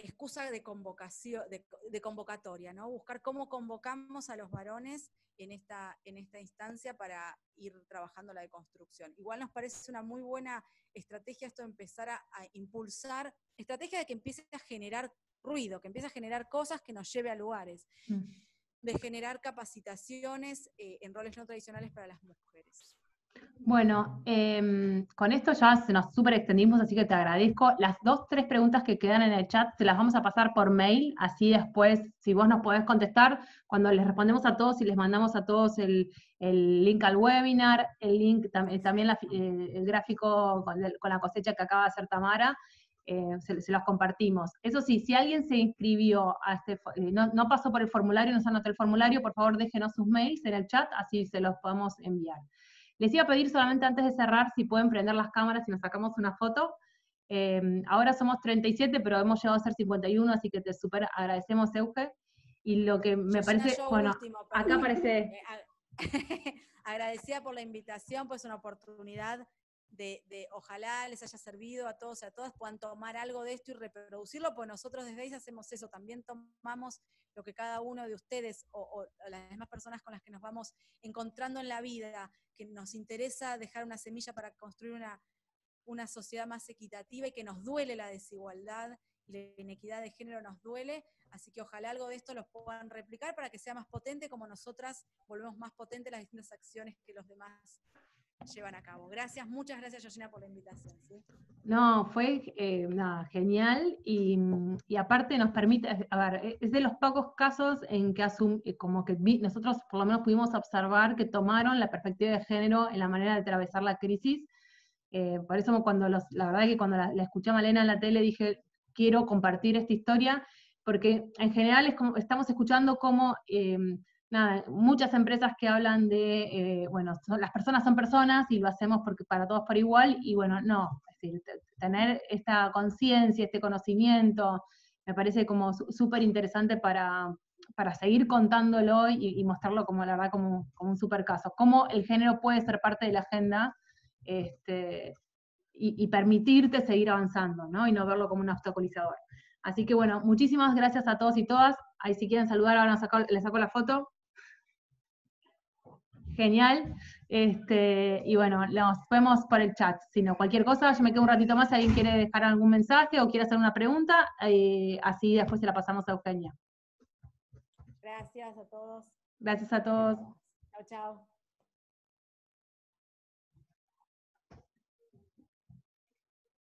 excusa de convocatoria, ¿no? Buscar cómo convocamos a los varones en esta instancia para ir trabajando la deconstrucción. Igual nos parece una muy buena estrategia esto de empezar a impulsar, estrategia de que empiece a generar ruido, que empiece a generar cosas que nos lleve a lugares, de generar capacitaciones en roles no tradicionales para las mujeres. Bueno, con esto ya se nos súper extendimos, así que te agradezco. Las 2-3 preguntas que quedan en el chat se las vamos a pasar por mail, así después, si vos nos podés contestar, cuando les respondemos a todos y les mandamos a todos el link al webinar, el link también el gráfico con la cosecha que acaba de hacer Tamara, se los compartimos. Eso sí, si alguien se inscribió no pasó por el formulario, no se anotó el formulario, por favor déjenos sus mails en el chat, así se los podemos enviar. Les iba a pedir solamente antes de cerrar si pueden prender las cámaras y nos sacamos una foto. Ahora somos 37, pero hemos llegado a ser 51, así que te súper agradecemos, Euge. Y lo que me parece, bueno, acá aparece... Agradecida por la invitación, pues una oportunidad de ojalá les haya servido a todos y a todas, puedan tomar algo de esto y reproducirlo, pues nosotros desde ahí hacemos eso, también tomamos lo que cada uno de ustedes o las demás personas con las que nos vamos encontrando en la vida, que nos interesa dejar una semilla para construir una sociedad más equitativa y que nos duele la desigualdad y la inequidad de género nos duele, así que ojalá algo de esto los puedan replicar para que sea más potente, como nosotras volvemos más potentes las distintas acciones que los demás llevan a cabo. Gracias, muchas gracias, Georgina, por la invitación. ¿Sí? No, fue genial y aparte nos permite, a ver, es de los pocos casos en que como que nosotros por lo menos pudimos observar que tomaron la perspectiva de género en la manera de atravesar la crisis. Por eso cuando la verdad que cuando la escuché a Malena en la tele dije, quiero compartir esta historia, porque en general es como, estamos escuchando cómo nada, muchas empresas que hablan de, bueno, las personas son personas y lo hacemos porque para todos por igual, y bueno, no, es decir, tener esta conciencia, este conocimiento, me parece como súper interesante para seguir contándolo y mostrarlo como, la verdad, como un super caso. Cómo el género puede ser parte de la agenda, y permitirte seguir avanzando, ¿no? Y no verlo como un obstaculizador. Así que bueno, muchísimas gracias a todos y todas. Ahí si quieren saludar, ahora les saco la foto. Genial. Y bueno, nos vemos por el chat. Si no, cualquier cosa, yo me quedo un ratito más si alguien quiere dejar algún mensaje o quiere hacer una pregunta, así después se la pasamos a Eugenia. Gracias a todos. Gracias a todos. Chao, chao.